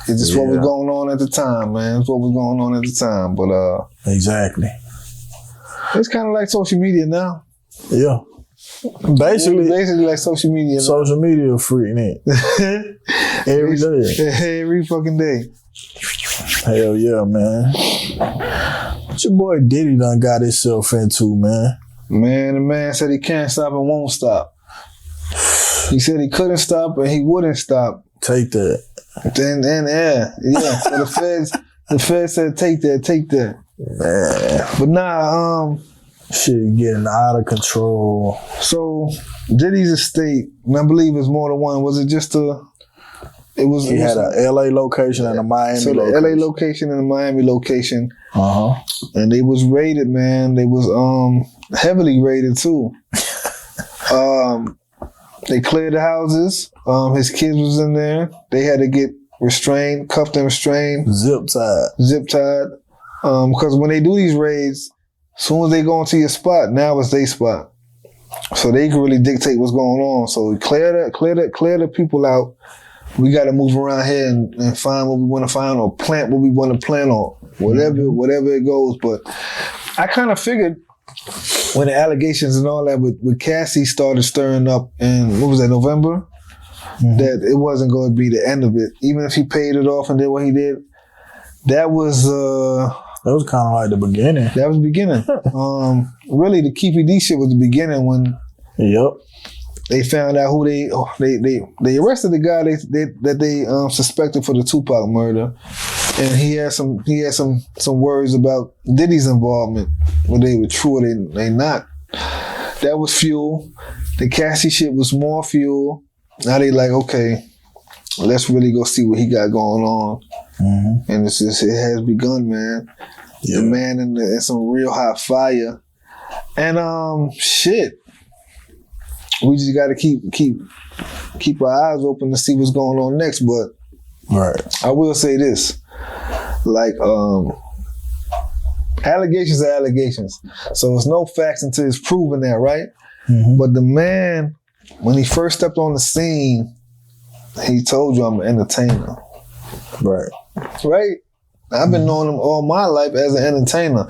it's just what was going on at the time, man. It's what was going on at the time. But exactly. It's kind of like social media now. Yeah. Basically like social media. Social media Freaknik. Every day. Every fucking day. Hell yeah, man. What your boy Diddy done got himself into, man? Man, the man said he can't stop and won't stop. He said he couldn't stop and he wouldn't stop. Take that. Then yeah. So the feds said take that. Man. But nah, shit getting out of control. So Diddy's estate, and I believe it's more than one. Was it just he had a LA location and a Miami location. So the LA location and the Miami location. And they was raided, man. They was heavily raided too. They cleared the houses. His kids was in there. They had to get restrained, cuffed and restrained. Zip tied. Because when they do these raids, as soon as they go into your spot, now it's their spot. So they can really dictate what's going on. So clear the people out. We got to move around here and find what we want to find or plant what we want to plant or whatever it goes. But I kind of figured when the allegations and all that with Cassie started stirring up in, what was that, November? That it wasn't going to be the end of it. Even if he paid it off and did what he did, that was kind of like the beginning. That was the beginning. Really, the KPD shit was the beginning when they found out who they arrested the guy that they suspected for the Tupac murder, and he had some words about Diddy's involvement, whether they were true or they not. That was fuel. The Cassie shit was more fuel. Now they like, okay, let's really go see what he got going on. And it has begun, man. The man in some real hot fire. And shit. We just gotta keep our eyes open to see what's going on next. But I will say this. Like, allegations are allegations. So it's no facts until it's proven that, right? But the man, when he first stepped on the scene, he told you I'm an entertainer. Right? I've been knowing him all my life as an entertainer.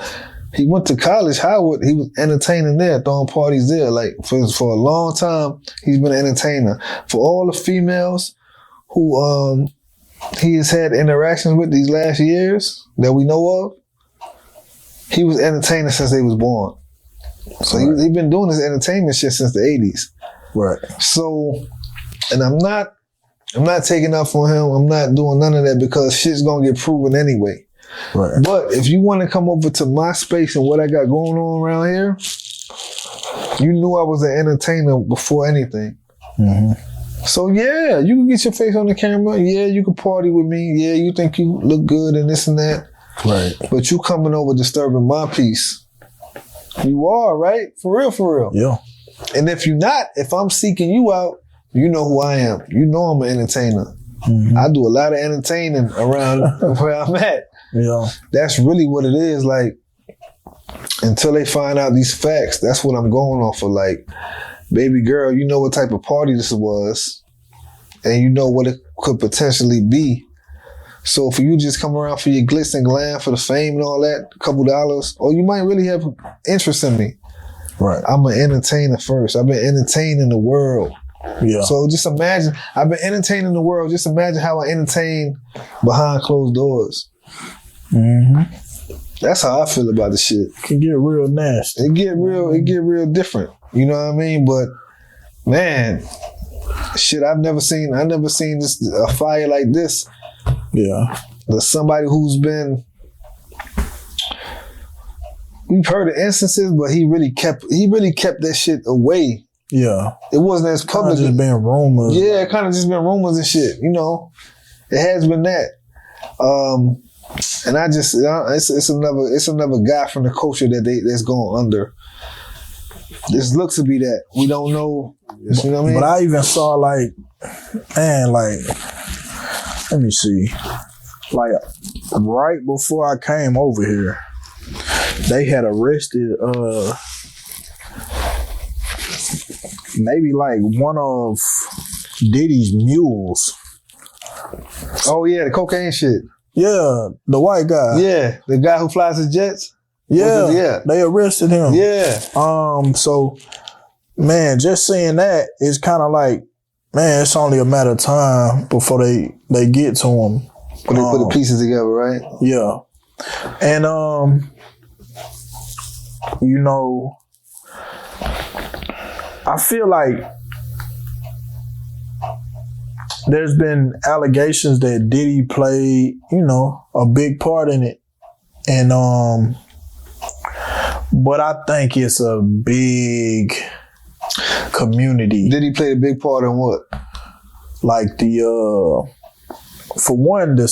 He went to college, Howard. He was entertaining there, throwing parties there. Like for a long time, he's been an entertainer. For all the females who he has had interactions with these last years that we know of, he was entertaining since they was born. So he's been doing this entertainment shit since the 80s. So And I'm not taking up for him. I'm not doing none of that because shit's gonna get proven anyway. Right. But if you want to come over to my space and what I got going on around here, you knew I was an entertainer before anything. Mm-hmm. So yeah, you can get your face on the camera. Yeah, you can party with me. Yeah, you think you look good and this and that. Right. But you coming over disturbing my peace. You are, right? For real, for real. Yeah. And if you're not, if I'm seeking you out, you know who I am. You know I'm an entertainer. Mm-hmm. I do a lot of entertaining around where I'm at. Yeah. That's really what it is. Like, until they find out these facts, that's what I'm going off of. Like, baby girl, you know what type of party this was, and you know what it could potentially be. So for you just come around for your glitz and glam, for the fame and all that, a couple dollars, or you might really have interest in me. Right. I'm an entertainer first. I've been entertaining the world. Yeah. So just imagine, I've been entertaining the world. Just imagine how I entertain behind closed doors. Mm-hmm. That's how I feel about the shit. It can get real nasty. It get real different. You know what I mean? But man, shit, I've never seen this a fire like this. Yeah. There's somebody who's been, we've heard of instances, but he really kept that shit away. Yeah. It wasn't as public. Just been rumors. Yeah, it kind of just been rumors and shit. You know, it has been that. And I just, it's another guy from the culture that's going under. This looks to be that. We don't know. You know what I mean? But I even saw let me see. Like right before I came over here, they had arrested maybe like one of Diddy's mules. Oh yeah, the cocaine shit. Yeah, the white guy. Yeah, the guy who flies his jets. Yeah, they arrested him. Yeah. So, man, just seeing that is kind of like, man, it's only a matter of time before they get to him. When they put the pieces together, right? Yeah. And, you know, I feel like there's been allegations that Diddy played, you know, a big part in it. And, but I think it's a big community. Diddy play a big part in what? Like for one, the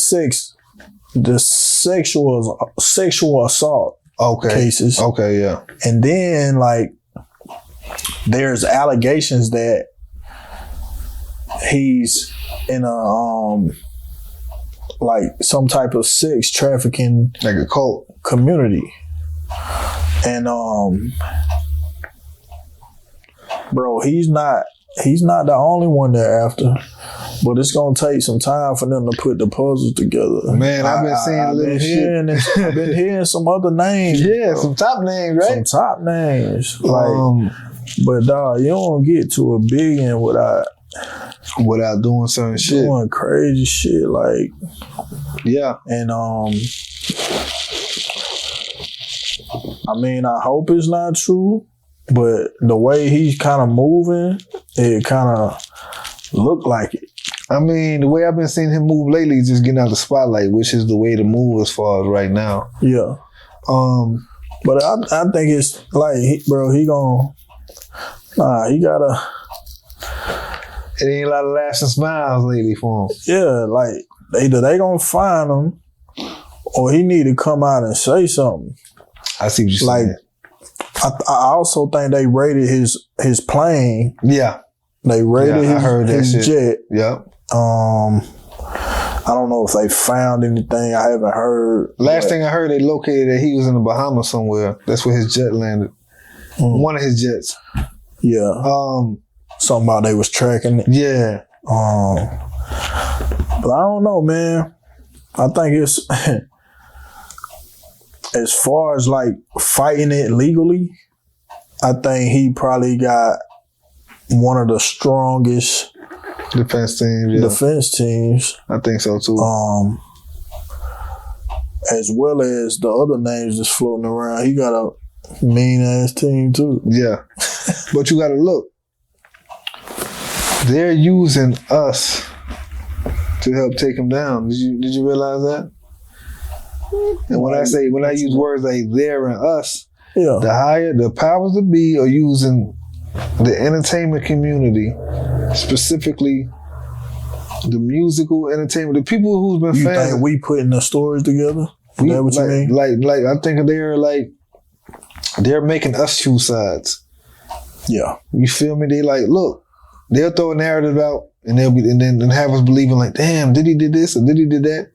sexual assault cases. Okay, yeah. And then like there's allegations that he's in a like some type of sex trafficking, like a cult community. And bro, he's not the only one they're after. But it's gonna take some time for them to put the puzzles together. Man, I've been seeing a little shit. I've been hearing some other names. Yeah, bro. Some top names, right? Some top names. Like, but dog, you don't get to $1 billion without doing certain shit. Doing crazy shit, like, yeah. And I mean, I hope it's not true, but the way he's kind of moving, it kind of look like it. I mean, the way I've been seeing him move lately is just getting out the spotlight, which is the way to move as far as right now. Yeah. But I think it's like, he gotta. It ain't a lot of laughs and smiles lately for him. Yeah, like either they gonna find him, or he need to come out and say something. I see what you're saying. I also think they raided his plane. Yeah. They raided his jet. Yep. I don't know if they found anything. I haven't heard. Last thing I heard, they located that he was in the Bahamas somewhere. That's where his jet landed. One of his jets. Yeah. Something about they was tracking it. Yeah. But I don't know, man. I think it's as far as like fighting it legally, I think he probably got one of the strongest defense teams. I think so too. As well as the other names that's floating around. He got a mean ass team too. Yeah. But you gotta look. they're using us to help take them down. Did you realize that? And when I use words like "there" and "us," the powers that be are using the entertainment community, specifically the musical entertainment, the people who's been fans. You think we putting the stories together? Is that what you mean? Like I think they're making us choose sides. Yeah. You feel me? They like, look, they'll throw a narrative out and then have us believing like, damn, Diddy did this or Diddy did that.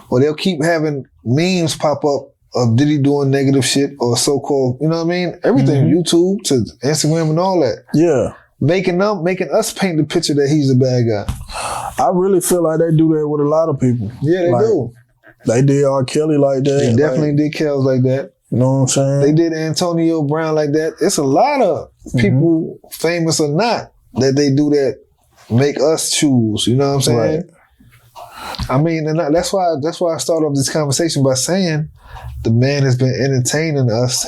Or they'll keep having memes pop up of Diddy doing negative shit or so-called, you know what I mean? Everything, YouTube to Instagram and all that. Yeah. Making us paint the picture that he's a bad guy. I really feel like they do that with a lot of people. Yeah, they do. They did R. Kelly like that. They definitely did Kells like that. You know what I'm saying? They did Antonio Brown like that. It's a lot of people, famous or not, that they do that, make us choose. You know what I'm saying? Right. I mean, and that's why I started off this conversation by saying the man has been entertaining us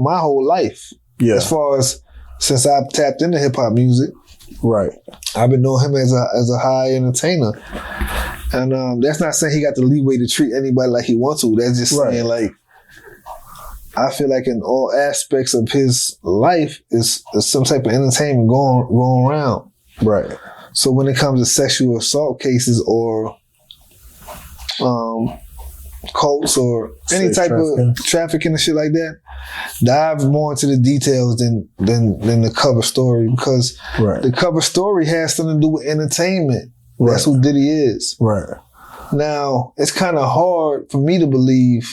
my whole life. Yeah. As far as since I've tapped into hip hop music. Right. I've been knowing him as a high entertainer. And that's not saying he got the leeway to treat anybody like he wants to. That's just saying like, I feel like in all aspects of his life is some type of entertainment going around. Right. So when it comes to sexual assault cases or cults or any type of trafficking and shit like that, dive more into the details than the cover story, because the cover story has something to do with entertainment. Right. That's who Diddy is. Right. Now, it's kind of hard for me to believe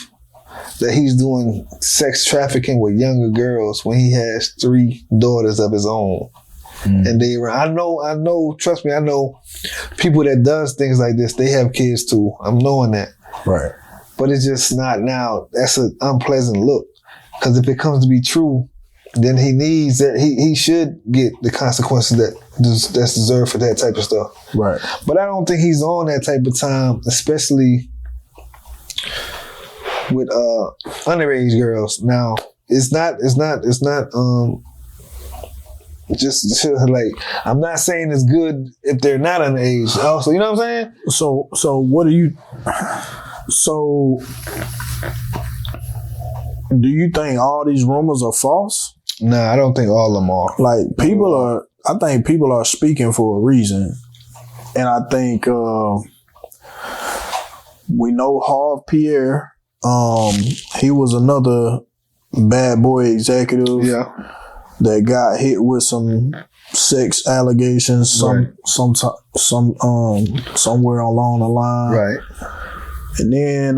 that he's doing sex trafficking with younger girls when he has 3 daughters of his own. And I know, trust me, I know people that does things like this, they have kids too. I'm knowing that. Right. But it's just not now. That's an unpleasant look. Because if it comes to be true, then he should get the consequences that's deserved for that type of stuff. Right. But I don't think he's on that type of time, especially with underage girls. Now, it's not just like, I'm not saying it's good if they're not underage. Also, you know what I'm saying? So what do you? So do you think all these rumors are false? Nah, I don't think all of them are. Like I think people are speaking for a reason, and I think we know Harv Pierre. He was another bad boy executive. Yeah. That got hit with some sex allegations, somewhere along the line. Right. And then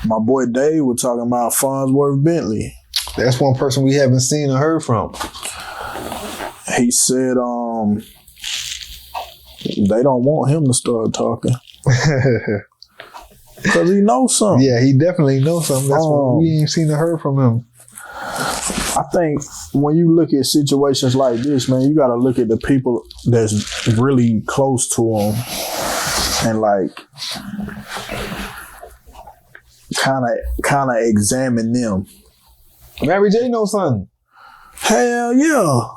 my boy Dave was talking about Farnsworth Bentley. That's one person we haven't seen or heard from. He said they don't want him to start talking. Because he knows something. Yeah, he definitely knows something. That's why we ain't seen or heard from him. I think when you look at situations like this, man, you got to look at the people that's really close to him and like kind of examine them. Mary J knows something. Hell yeah.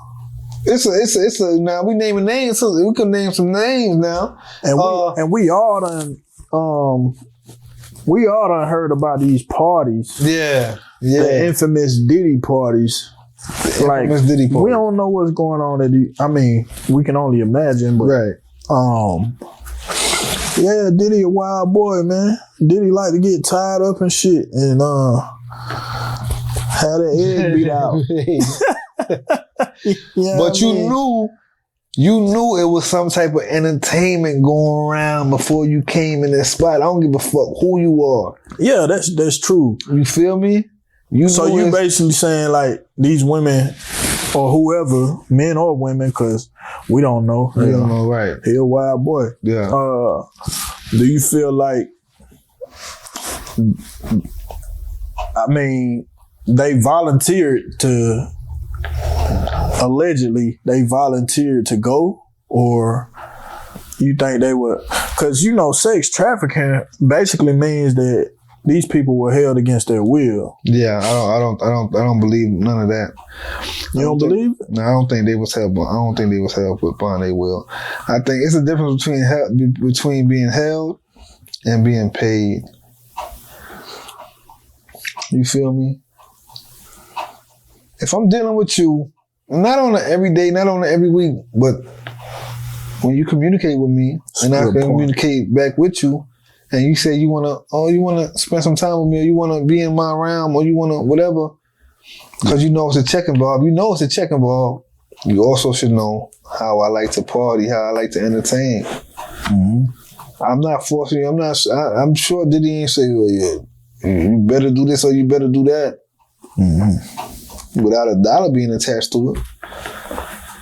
It's a now we naming names, so we can name some names now. And we all done heard about these parties. Yeah. Yeah. The infamous Diddy parties. Diddy party. We don't know what's going on at we can only imagine, but yeah, Diddy a wild boy, man. Diddy like to get tied up and shit and have the egg beat out. But you knew it was some type of entertainment going around before you came in that spot. I don't give a fuck who you are. Yeah, that's true. You feel me? You basically saying like these women or whoever, men or women, because we don't know. We don't know, right? He a wild boy. Yeah. Do you feel like? They volunteered to. Allegedly, they volunteered to go, or you think they were? Because sex trafficking basically means that these people were held against their will. Yeah, I don't believe none of that. You don't believe it? No, I don't think they was held. I don't think they was held upon their will. I think it's a difference between being held and being paid. You feel me? If I'm dealing with you, not on an every day, not on an every week, but when you communicate with me and I communicate back with you, and you say you wanna spend some time with me, or you wanna be in my realm, or you wanna whatever, because you know it's a check involved. You know it's a check involved. You also should know how I like to party, how I like to entertain. Mm-hmm. I'm not forcing you. I'm sure Diddy ain't say, well, yeah, you better do this or you better do that. Mm-hmm. Without a dollar being attached to it.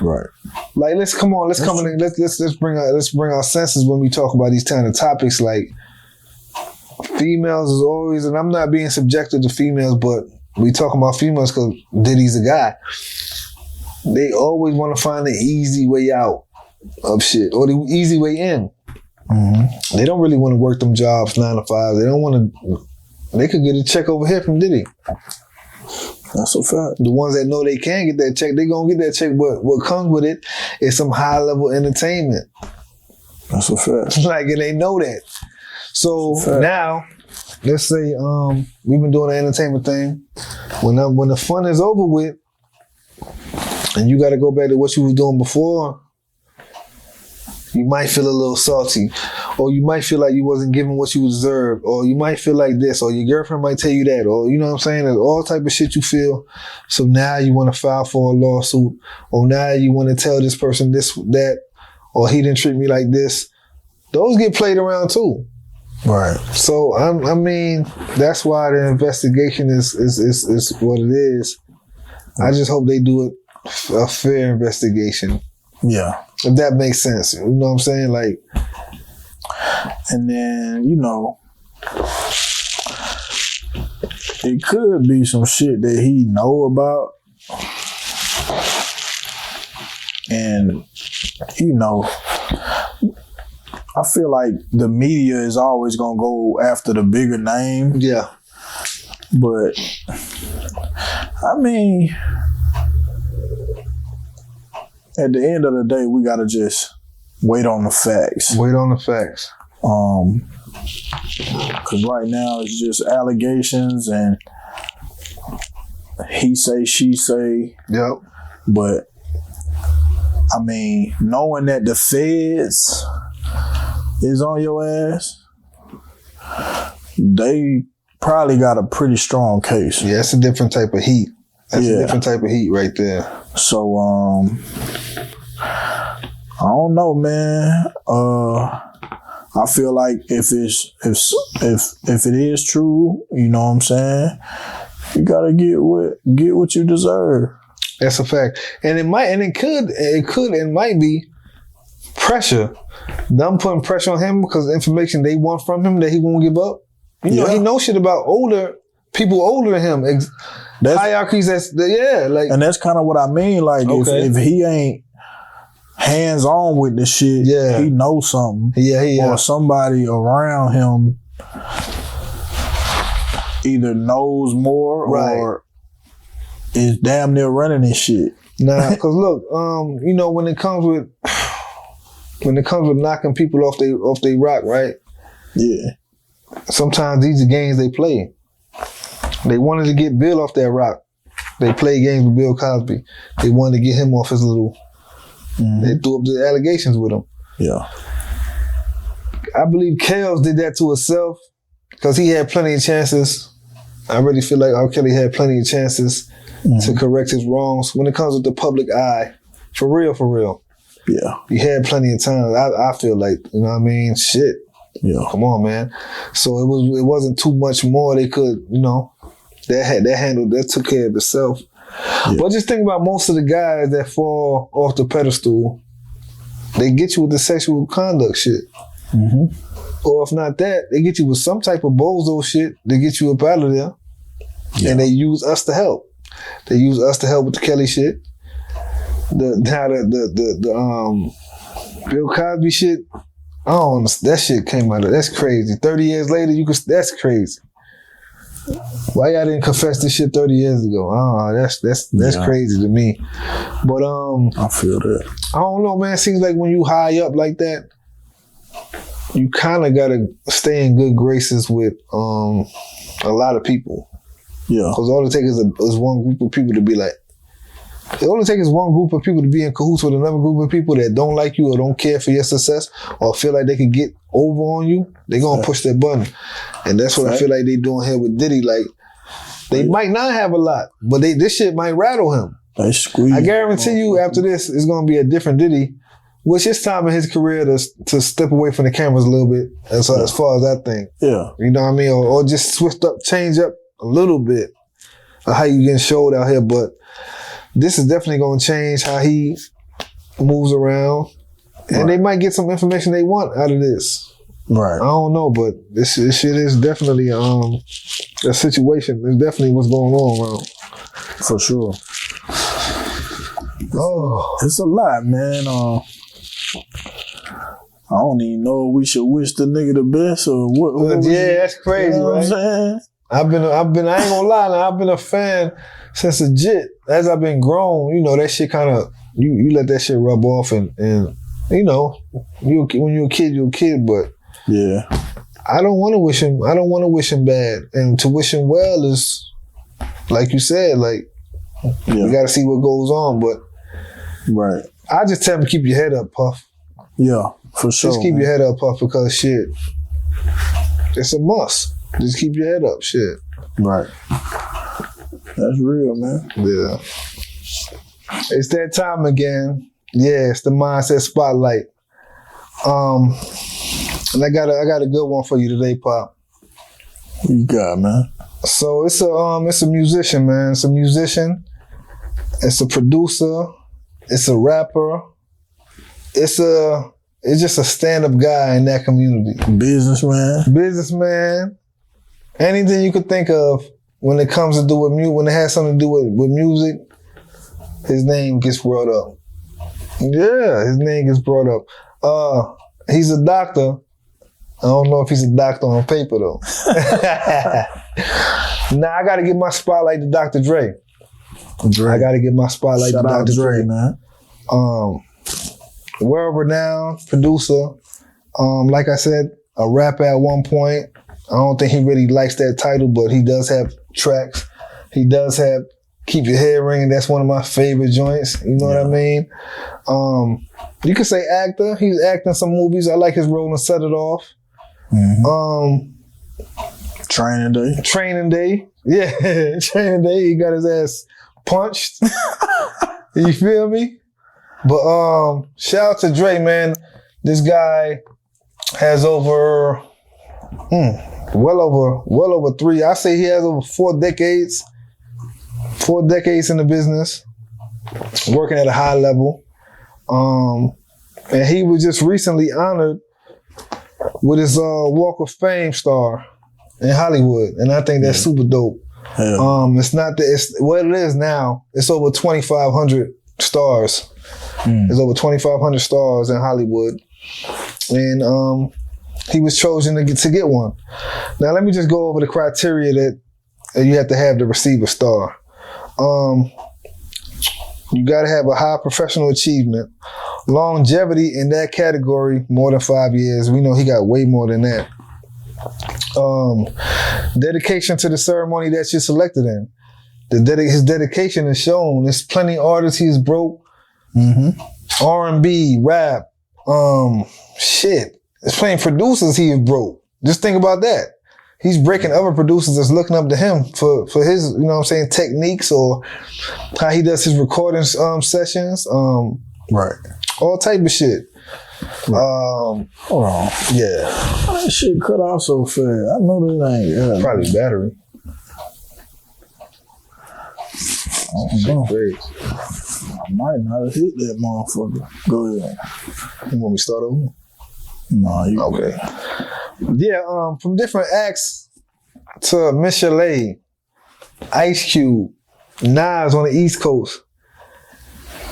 Right. Like, let's bring our senses when we talk about these kind of topics. Like, females is always, and I'm not being subjective to females, but we talking about females because Diddy's a guy. They always want to find the easy way out of shit or the easy way in. Mm-hmm. They don't really want to work them jobs 9 to 5. They don't want to. They could get a check over here from Diddy. That's a fact. The ones that know they can get that check, they gonna get that check. But what comes with it is some high level entertainment. That's a fact. Like, and they know that. So now, let's say we've been doing the entertainment thing. When the fun is over with, and you got to go back to what you was doing before, you might feel a little salty, or you might feel like you wasn't given what you deserved, or you might feel like this, or your girlfriend might tell you that, or you know what I'm saying? There's all type of shit you feel. So now you want to file for a lawsuit, or now you want to tell this person this, that, or he didn't treat me like this. Those get played around too. Right. So I mean, that's why the investigation is what it is. I just hope they do a fair investigation. Yeah. If that makes sense. You know what I'm saying? Like, and then, you know, it could be some shit that he know about. And, you know, I feel like the media is always going to go after the bigger name. Yeah. But, I mean, at the end of the day, we got to just wait on the facts. Wait on the facts. Because right now it's just allegations and he say, she say. Yep. But, I mean, knowing that the feds is on your ass, they probably got a pretty strong case. Yeah, it's a different type of heat. That's a different type of heat right there. So, I don't know, man. I feel like if it is true, you know what I'm saying, you gotta get what you deserve. That's a fact. And it might be pressure. Them putting pressure on him because the information they want from him that he won't give up. You know, he knows shit about people older than him. That's hierarchies. And that's kind of what I mean. Like, if he ain't hands on with the shit, he knows something. Or somebody around him either knows more or is damn near running this shit. Nah, because look, you know, when it comes with knocking people off they rock, right? Yeah. Sometimes these are games they play. They wanted to get Bill off that rock. They played games with Bill Cosby. They wanted to get him off his little. They threw up the allegations with him. Yeah. I believe Kels did that to himself because he had plenty of chances. I really feel like R. Kelly had plenty of chances to correct his wrongs when it comes with the public eye. For real. Yeah. He had plenty of time. I feel like, you know what I mean? Shit. Yeah. Come on, man. So it wasn't too much more they could, you know, that took care of itself. Yeah. But just think about most of the guys that fall off the pedestal, they get you with the sexual conduct shit. Mm-hmm. Or if not that, they get you with some type of bozo shit to get you up out of there. Yeah. And they use us to help. They use us to help with the Kelly shit. The Bill Cosby shit. I don't understand. That shit came out of, that's crazy. 30 years later, that's crazy. Why y'all didn't confess this shit 30 years ago? That's crazy to me. But I feel that. I don't know, man. It seems like when you high up like that, you kind of gotta stay in good graces with a lot of people. Yeah. Because all it takes is one group of people to be like. All it takes is one group of people to be in cahoots with another group of people that don't like you or don't care for your success or feel like they can get over on you. They're gonna push their button, and that's what I feel like they doing here with Diddy. Like they might not have a lot, but this shit might rattle him. They squeeze. I guarantee you, after this, it's gonna be a different Diddy. Which it's time in his career to step away from the cameras a little bit, as far as that thing. Yeah, you know what I mean, or just change up a little bit of how you getting showed out here, but. This is definitely going to change how he moves around. And they might get some information they want out of this. Right. I don't know, but this shit is definitely a situation. It's definitely what's going on around. For sure. Oh, it's a lot, man. I don't even know if we should wish the nigga the best or what that's crazy, you know right? What I'm saying? I've been. I ain't gonna lie. Now, I've been a fan since legit. As I've been grown, you know that shit kind of you let that shit rub off, and you know when you're a kid, but yeah, I don't want to wish him. I don't want to wish him bad, and to wish him well is like you said, like you got to see what goes on. But right, I just tell him to keep your head up, Puff. Yeah, for sure. Just keep your head up, Puff, because shit, it's a must. Just keep your head up, shit. Right. That's real, man. Yeah. It's that time again. Yeah, it's the Mindset Spotlight. And I got a good one for you today, Pop. What you got, man? So it's a musician, man. It's a musician. It's a producer. It's a rapper. It's just a stand-up guy in that community. Businessman. Anything you could think of when it comes to do with music, when it has something to do with music, his name gets brought up. Yeah, his name gets brought up. He's a doctor. I don't know if he's a doctor on paper though. Now I gotta give my spotlight to Dr. Dre. I gotta give my spotlight to Dr. Dre, man. World-renowned producer. Like I said, a rapper at one point. I don't think he really likes that title, but he does have tracks. He does have Keep Your Head Ringing. That's one of my favorite joints. You know what I mean? You could say actor. He's acting in some movies. I like his role in Set It Off. Mm-hmm. Training Day. Yeah, Training Day. He got his ass punched. You feel me? But shout out to Dre, man. This guy has over well over 3. I say he has over 4 decades. 4 decades in the business, working at a high level. And he was just recently honored with his Walk of Fame star in Hollywood. And I think that's super dope. It's not that it's what it is now. It's over 2,500 stars. There's over 2,500 stars in Hollywood. And he was chosen to get one. Now let me just go over the criteria that you have to receive a star. You got to have a high professional achievement, longevity in that category, more than 5 years. We know he got way more than that. Dedication to the ceremony that you're selected in. His dedication is shown. There's plenty of artists he's broke. R&B, rap, shit. There's plenty of producers he has broke. Just think about that. He's breaking other producers that's looking up to him for his, you know what I'm saying, techniques or how he does his recording sessions. Right. All type of shit. Right. Hold on. Yeah. How that shit cut off so fast? I know that ain't. Probably battery. I might not have hit that motherfucker. Go ahead. You want me to start over? No, you okay. Yeah, from different acts to Michelet, Ice Cube, Nas on the East Coast.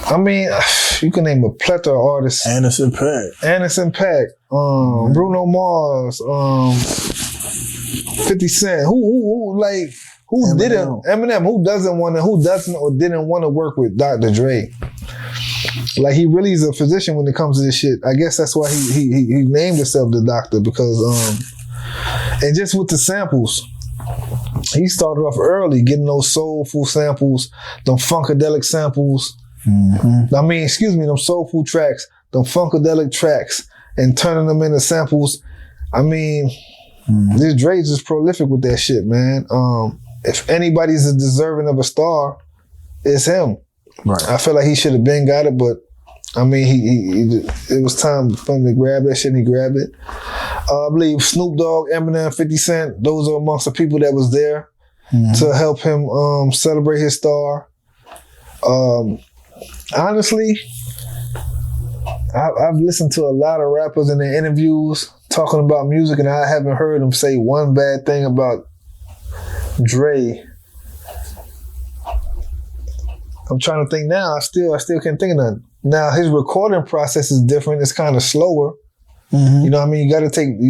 I mean, you can name a plethora of artists. Anderson .Paak, Bruno Mars, 50 Cent. Who Eminem. didn't Eminem? Who doesn't or didn't want to work with Dr. Dre? Like, he really is a physician when it comes to this shit. I guess that's why he named himself the doctor, because and just with the samples, he started off early getting those soulful samples, them funkadelic samples. Mm-hmm. I mean, them soulful tracks, them funkadelic tracks, and turning them into samples. I mean, this Dre's just prolific with that shit, man. If anybody's deserving of a star, it's him. Right. I feel like he should have been got it, but I mean, it was time for him to grab that shit, and he grabbed it. I believe Snoop Dogg, Eminem, 50 Cent, those are amongst the people that was there to help him celebrate his star. Honestly, I've listened to a lot of rappers in their interviews talking about music, and I haven't heard them say one bad thing about Dre. I'm trying to think now. I still can't think of nothing. Now, his recording process is different. It's kind of slower. Mm-hmm. You know what I mean? You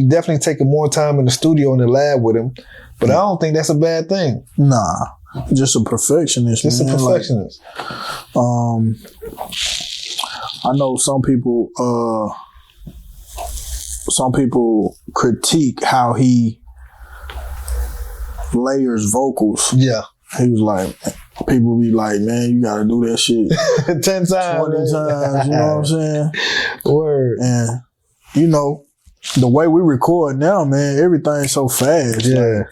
definitely take more time in the studio in the lab with him. But I don't think that's a bad thing. Nah. Just a perfectionist. Just man. A perfectionist. I know some people critique how he layers vocals. Yeah. He was like, people be like, man, you gotta do that shit 10 times, 20 times, you know what I'm saying? Word. And you know, the way we record now, man, everything's so fast. Yeah. Like,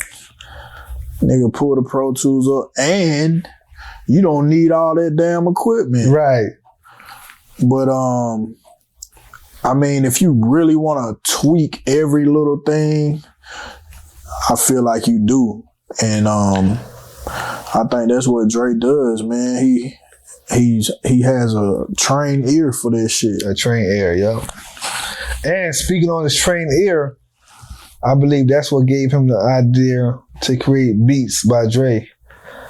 nigga pull the Pro Tools up, and you don't need all that damn equipment. Right. But I mean, if you really want to tweak every little thing, I feel like you do. And I think that's what Dre does, man. He has a trained ear for this shit. A trained ear, yo. And speaking on his trained ear, I believe that's what gave him the idea to create Beats by Dre.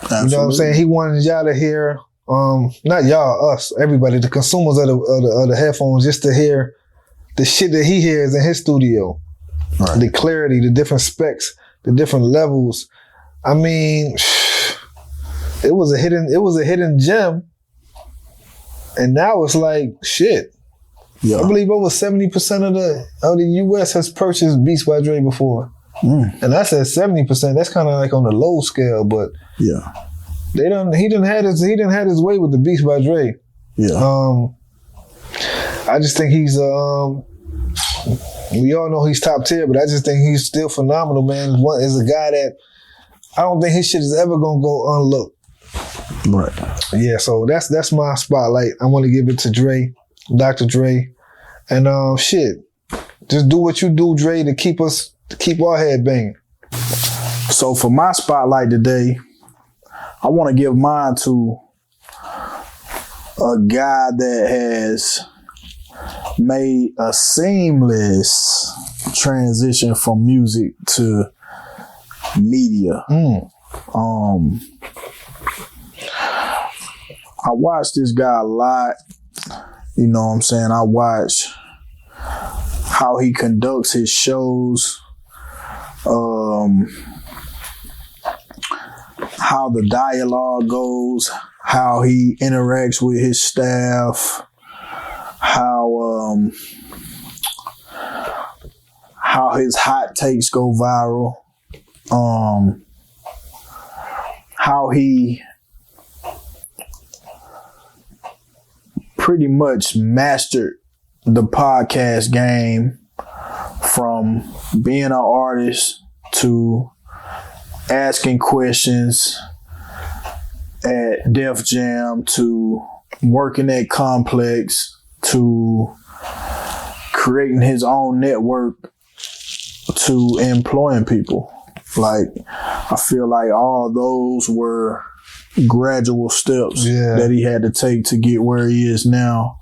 Absolutely. You know what I'm saying? He wanted y'all to hear, not y'all, us, everybody, the consumers of the headphones, just to hear the shit that he hears in his studio. Right. The clarity, the different specs, the different levels. I mean, it was a hidden gem, and now it's like shit. Yeah. I believe over 70% of the U.S. has purchased Beats by Dre before, and I said 70%. That's kind of like on the low scale, but yeah, he didn't have his way with the Beats by Dre. Yeah. I just think he's we all know he's top tier, but I just think he's still phenomenal, man. Is a guy that I don't think his shit is ever gonna go unlooked. Right. Yeah, so that's my spotlight. I want to give it to Dre, Dr. Dre, and shit. Just do what you do, Dre, to keep our head banging. So for my spotlight today, I want to give mine to a guy that has made a seamless transition from music to media. I watch this guy a lot. You know what I'm saying? I watch how he conducts his shows, how the dialogue goes, how he interacts with his staff, how his hot takes go viral, how he pretty much mastered the podcast game from being an artist to asking questions at Def Jam to working at Complex to creating his own network to employing people. Like, I feel like all those were gradual steps that he had to take to get where he is now.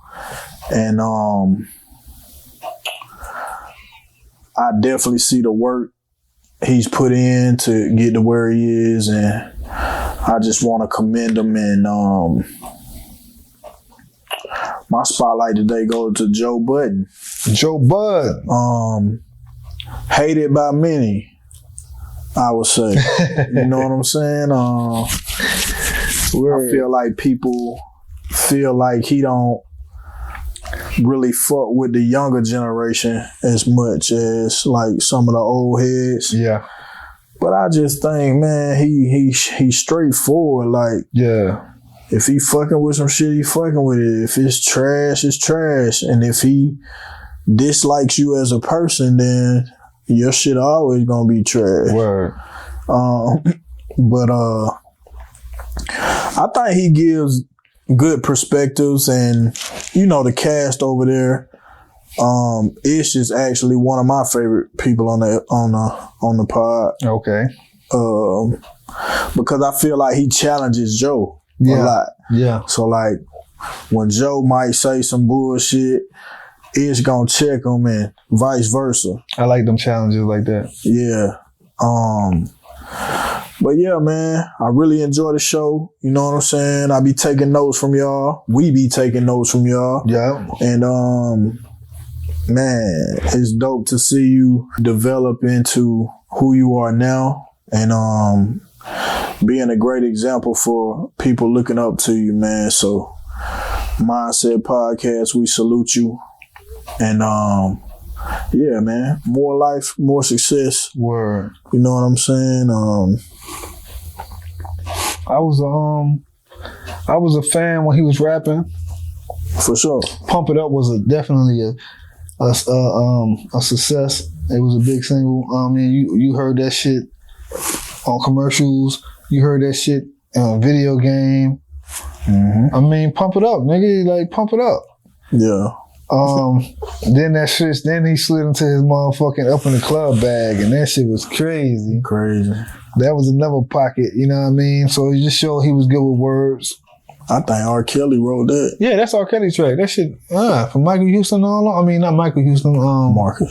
And I definitely see the work he's put in to get to where he is, and I just want to commend him. And my spotlight today goes to Joe Budden. Joe Budden. Hated by many, I would say. You know what I'm saying? I feel like people feel like he don't really fuck with the younger generation as much as like some of the old heads. Yeah. But I just think, man, he's straightforward. Like, yeah, if he fucking with some shit, he fucking with it. If it's trash, it's trash. And if he dislikes you as a person, then your shit always gonna be trash. Word. But I think he gives good perspectives, and you know, the cast over there. Ish is actually one of my favorite people on the pod. Okay. Because I feel like he challenges Joe a lot. Yeah. So like when Joe might say some bullshit, Ish gonna check him and vice versa. I like them challenges like that. Yeah. But yeah, man, I really enjoy the show. You know what I'm saying? I be taking notes from y'all. We be taking notes from y'all. Yeah. And man, it's dope to see you develop into who you are now, and being a great example for people looking up to you, man. So Mindset Podcast, we salute you. And yeah, man, more life, more success. Word. You know what I'm saying? I was a fan when he was rapping. For sure. Pump It Up was definitely a success. It was a big single. You heard that shit on commercials. You heard that shit on a video game. Mm-hmm. I mean, pump it up, nigga. Like, pump it up. Yeah. Then he slid into his motherfucking Up in the Club bag, and that shit was crazy. Crazy. That was another pocket, you know what I mean? So it just showed he was good with words. I think R. Kelly wrote that. Yeah, that's R. Kelly track. That shit, from Michael Houston all on. I mean, not Michael Houston,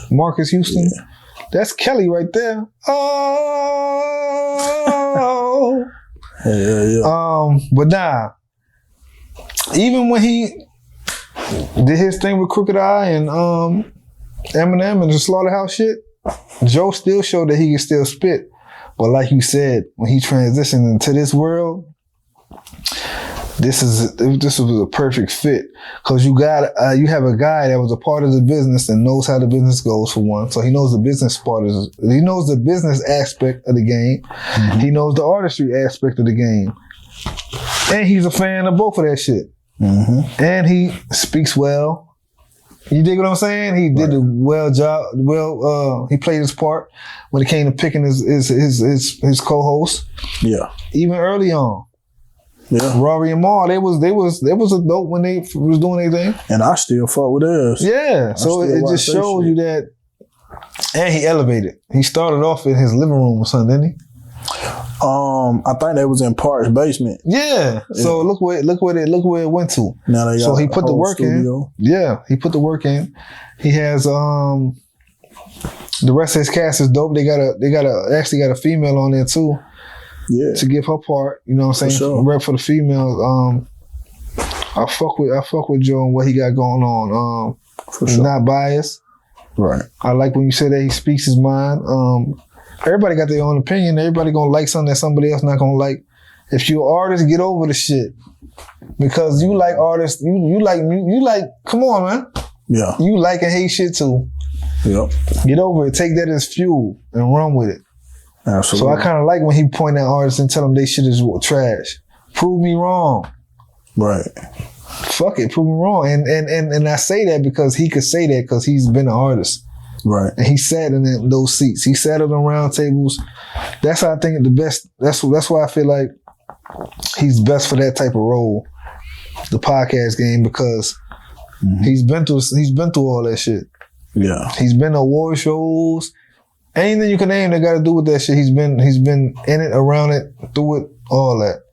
Marcus Houston. Yeah. That's Kelly right there. Oh. Yeah. But nah, even when he did his thing with Crooked Eye and Eminem and the Slaughterhouse shit, Joe still showed that he can still spit. But like you said, when he transitioned into this world, this was a perfect fit, because you have a guy that was a part of the business and knows how the business goes, for one. So he knows the business he knows the business aspect of the game. Mm-hmm. He knows the artistry aspect of the game, and he's a fan of both of that shit. Mm-hmm. And he speaks well. You dig what I'm saying? He did a well job. He played his part when it came to picking his co-host. Yeah, even early on. Yeah, Rory and Mar, they was a dope when they was doing anything, and I still fuck with theirs. Yeah, so it just shows you that. And he elevated. He started off in his living room or something, didn't he? I think they was in Park's basement. Yeah. So look where it went to. Now they got he put the work studio. In. Yeah, he put the work in. He has the rest of his cast is dope. They got a female on there too. Yeah. To give her part, you know what I'm saying? Sure. Rep for the females. I fuck with Joe and what he got going on. For sure. Not biased. Right. I like when you say that he speaks his mind. Everybody got their own opinion. Everybody gonna like something that somebody else not gonna like. If you're an artist, get over the shit. Because you like artists, you like, come on, man. Yeah. You like and hate shit too. Yep. Get over it. Take that as fuel and run with it. Absolutely. So I kind of like when he point at artists and tell them they shit is trash. Prove me wrong. Right. Fuck it, prove me wrong. And I say that because he could say that because he's been an artist. Right. And he sat in those seats. He sat up in round tables. That's how I think the best. That's why I feel like he's best for that type of role, the podcast game, because he's been through all that shit. Yeah. He's been to award shows. Anything you can name that got to do with that shit, he's been in it, around it, through it, all that.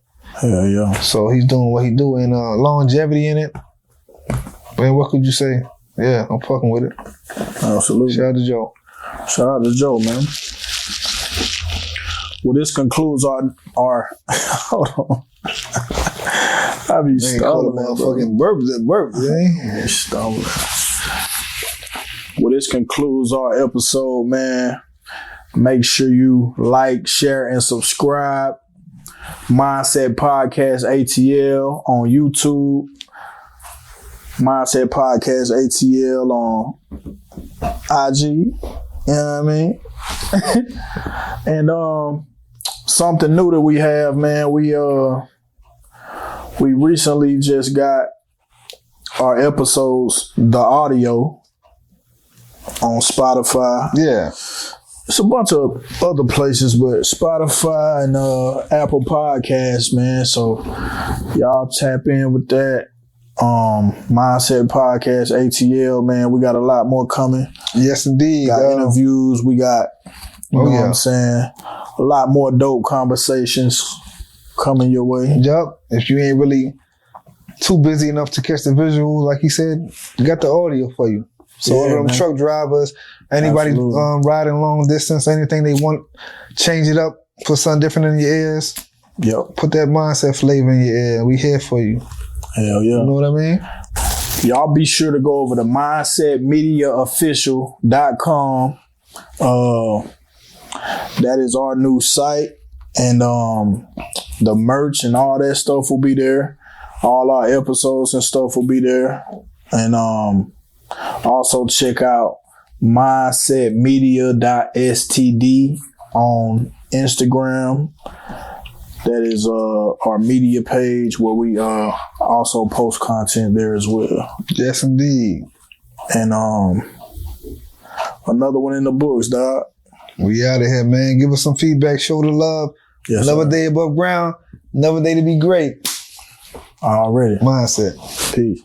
Hell yeah. So he's doing what he do, and longevity in it. Man, what could you say? Yeah, I'm fucking with it. Absolutely. Shout out to Joe. Shout out to Joe, man. Well, this concludes our hold on. I be stumbling. Motherfucking burp, man. Stumbling. Well, this concludes our episode, man. Make sure you like, share, and subscribe. Mindset Podcast ATL on YouTube. Mindset Podcast ATL on IG. You know what I mean? And something new that we have, man. We recently just got our episodes, the audio, on Spotify. Yeah. It's a bunch of other places, but Spotify and Apple Podcasts, man. So y'all tap in with that. Mindset Podcast ATL, man. We got a lot more coming. Yes, indeed. Got interviews. We got, you know what I'm saying, a lot more dope conversations coming your way. Yup. If you ain't really too busy enough to catch the visuals, like he said, we got the audio for you. So all of them truck drivers, anybody riding long distance, anything they want, change it up, put something different in your ears. Yep. Put that mindset flavor in your ear. We here for you. Hell yeah. You know what I mean? Y'all be sure to go over to mindsetmediaofficial.com. That is our new site. And the merch and all that stuff will be there. All our episodes and stuff will be there. And also check out mindsetmedia.std on Instagram. That is our media page where we also post content there as well. Yes, indeed. And another one in the books, dog. We out of here, man. Give us some feedback. Show the love. Yes, another sir. day above ground. Another day to be great. Already. Mindset. Peace.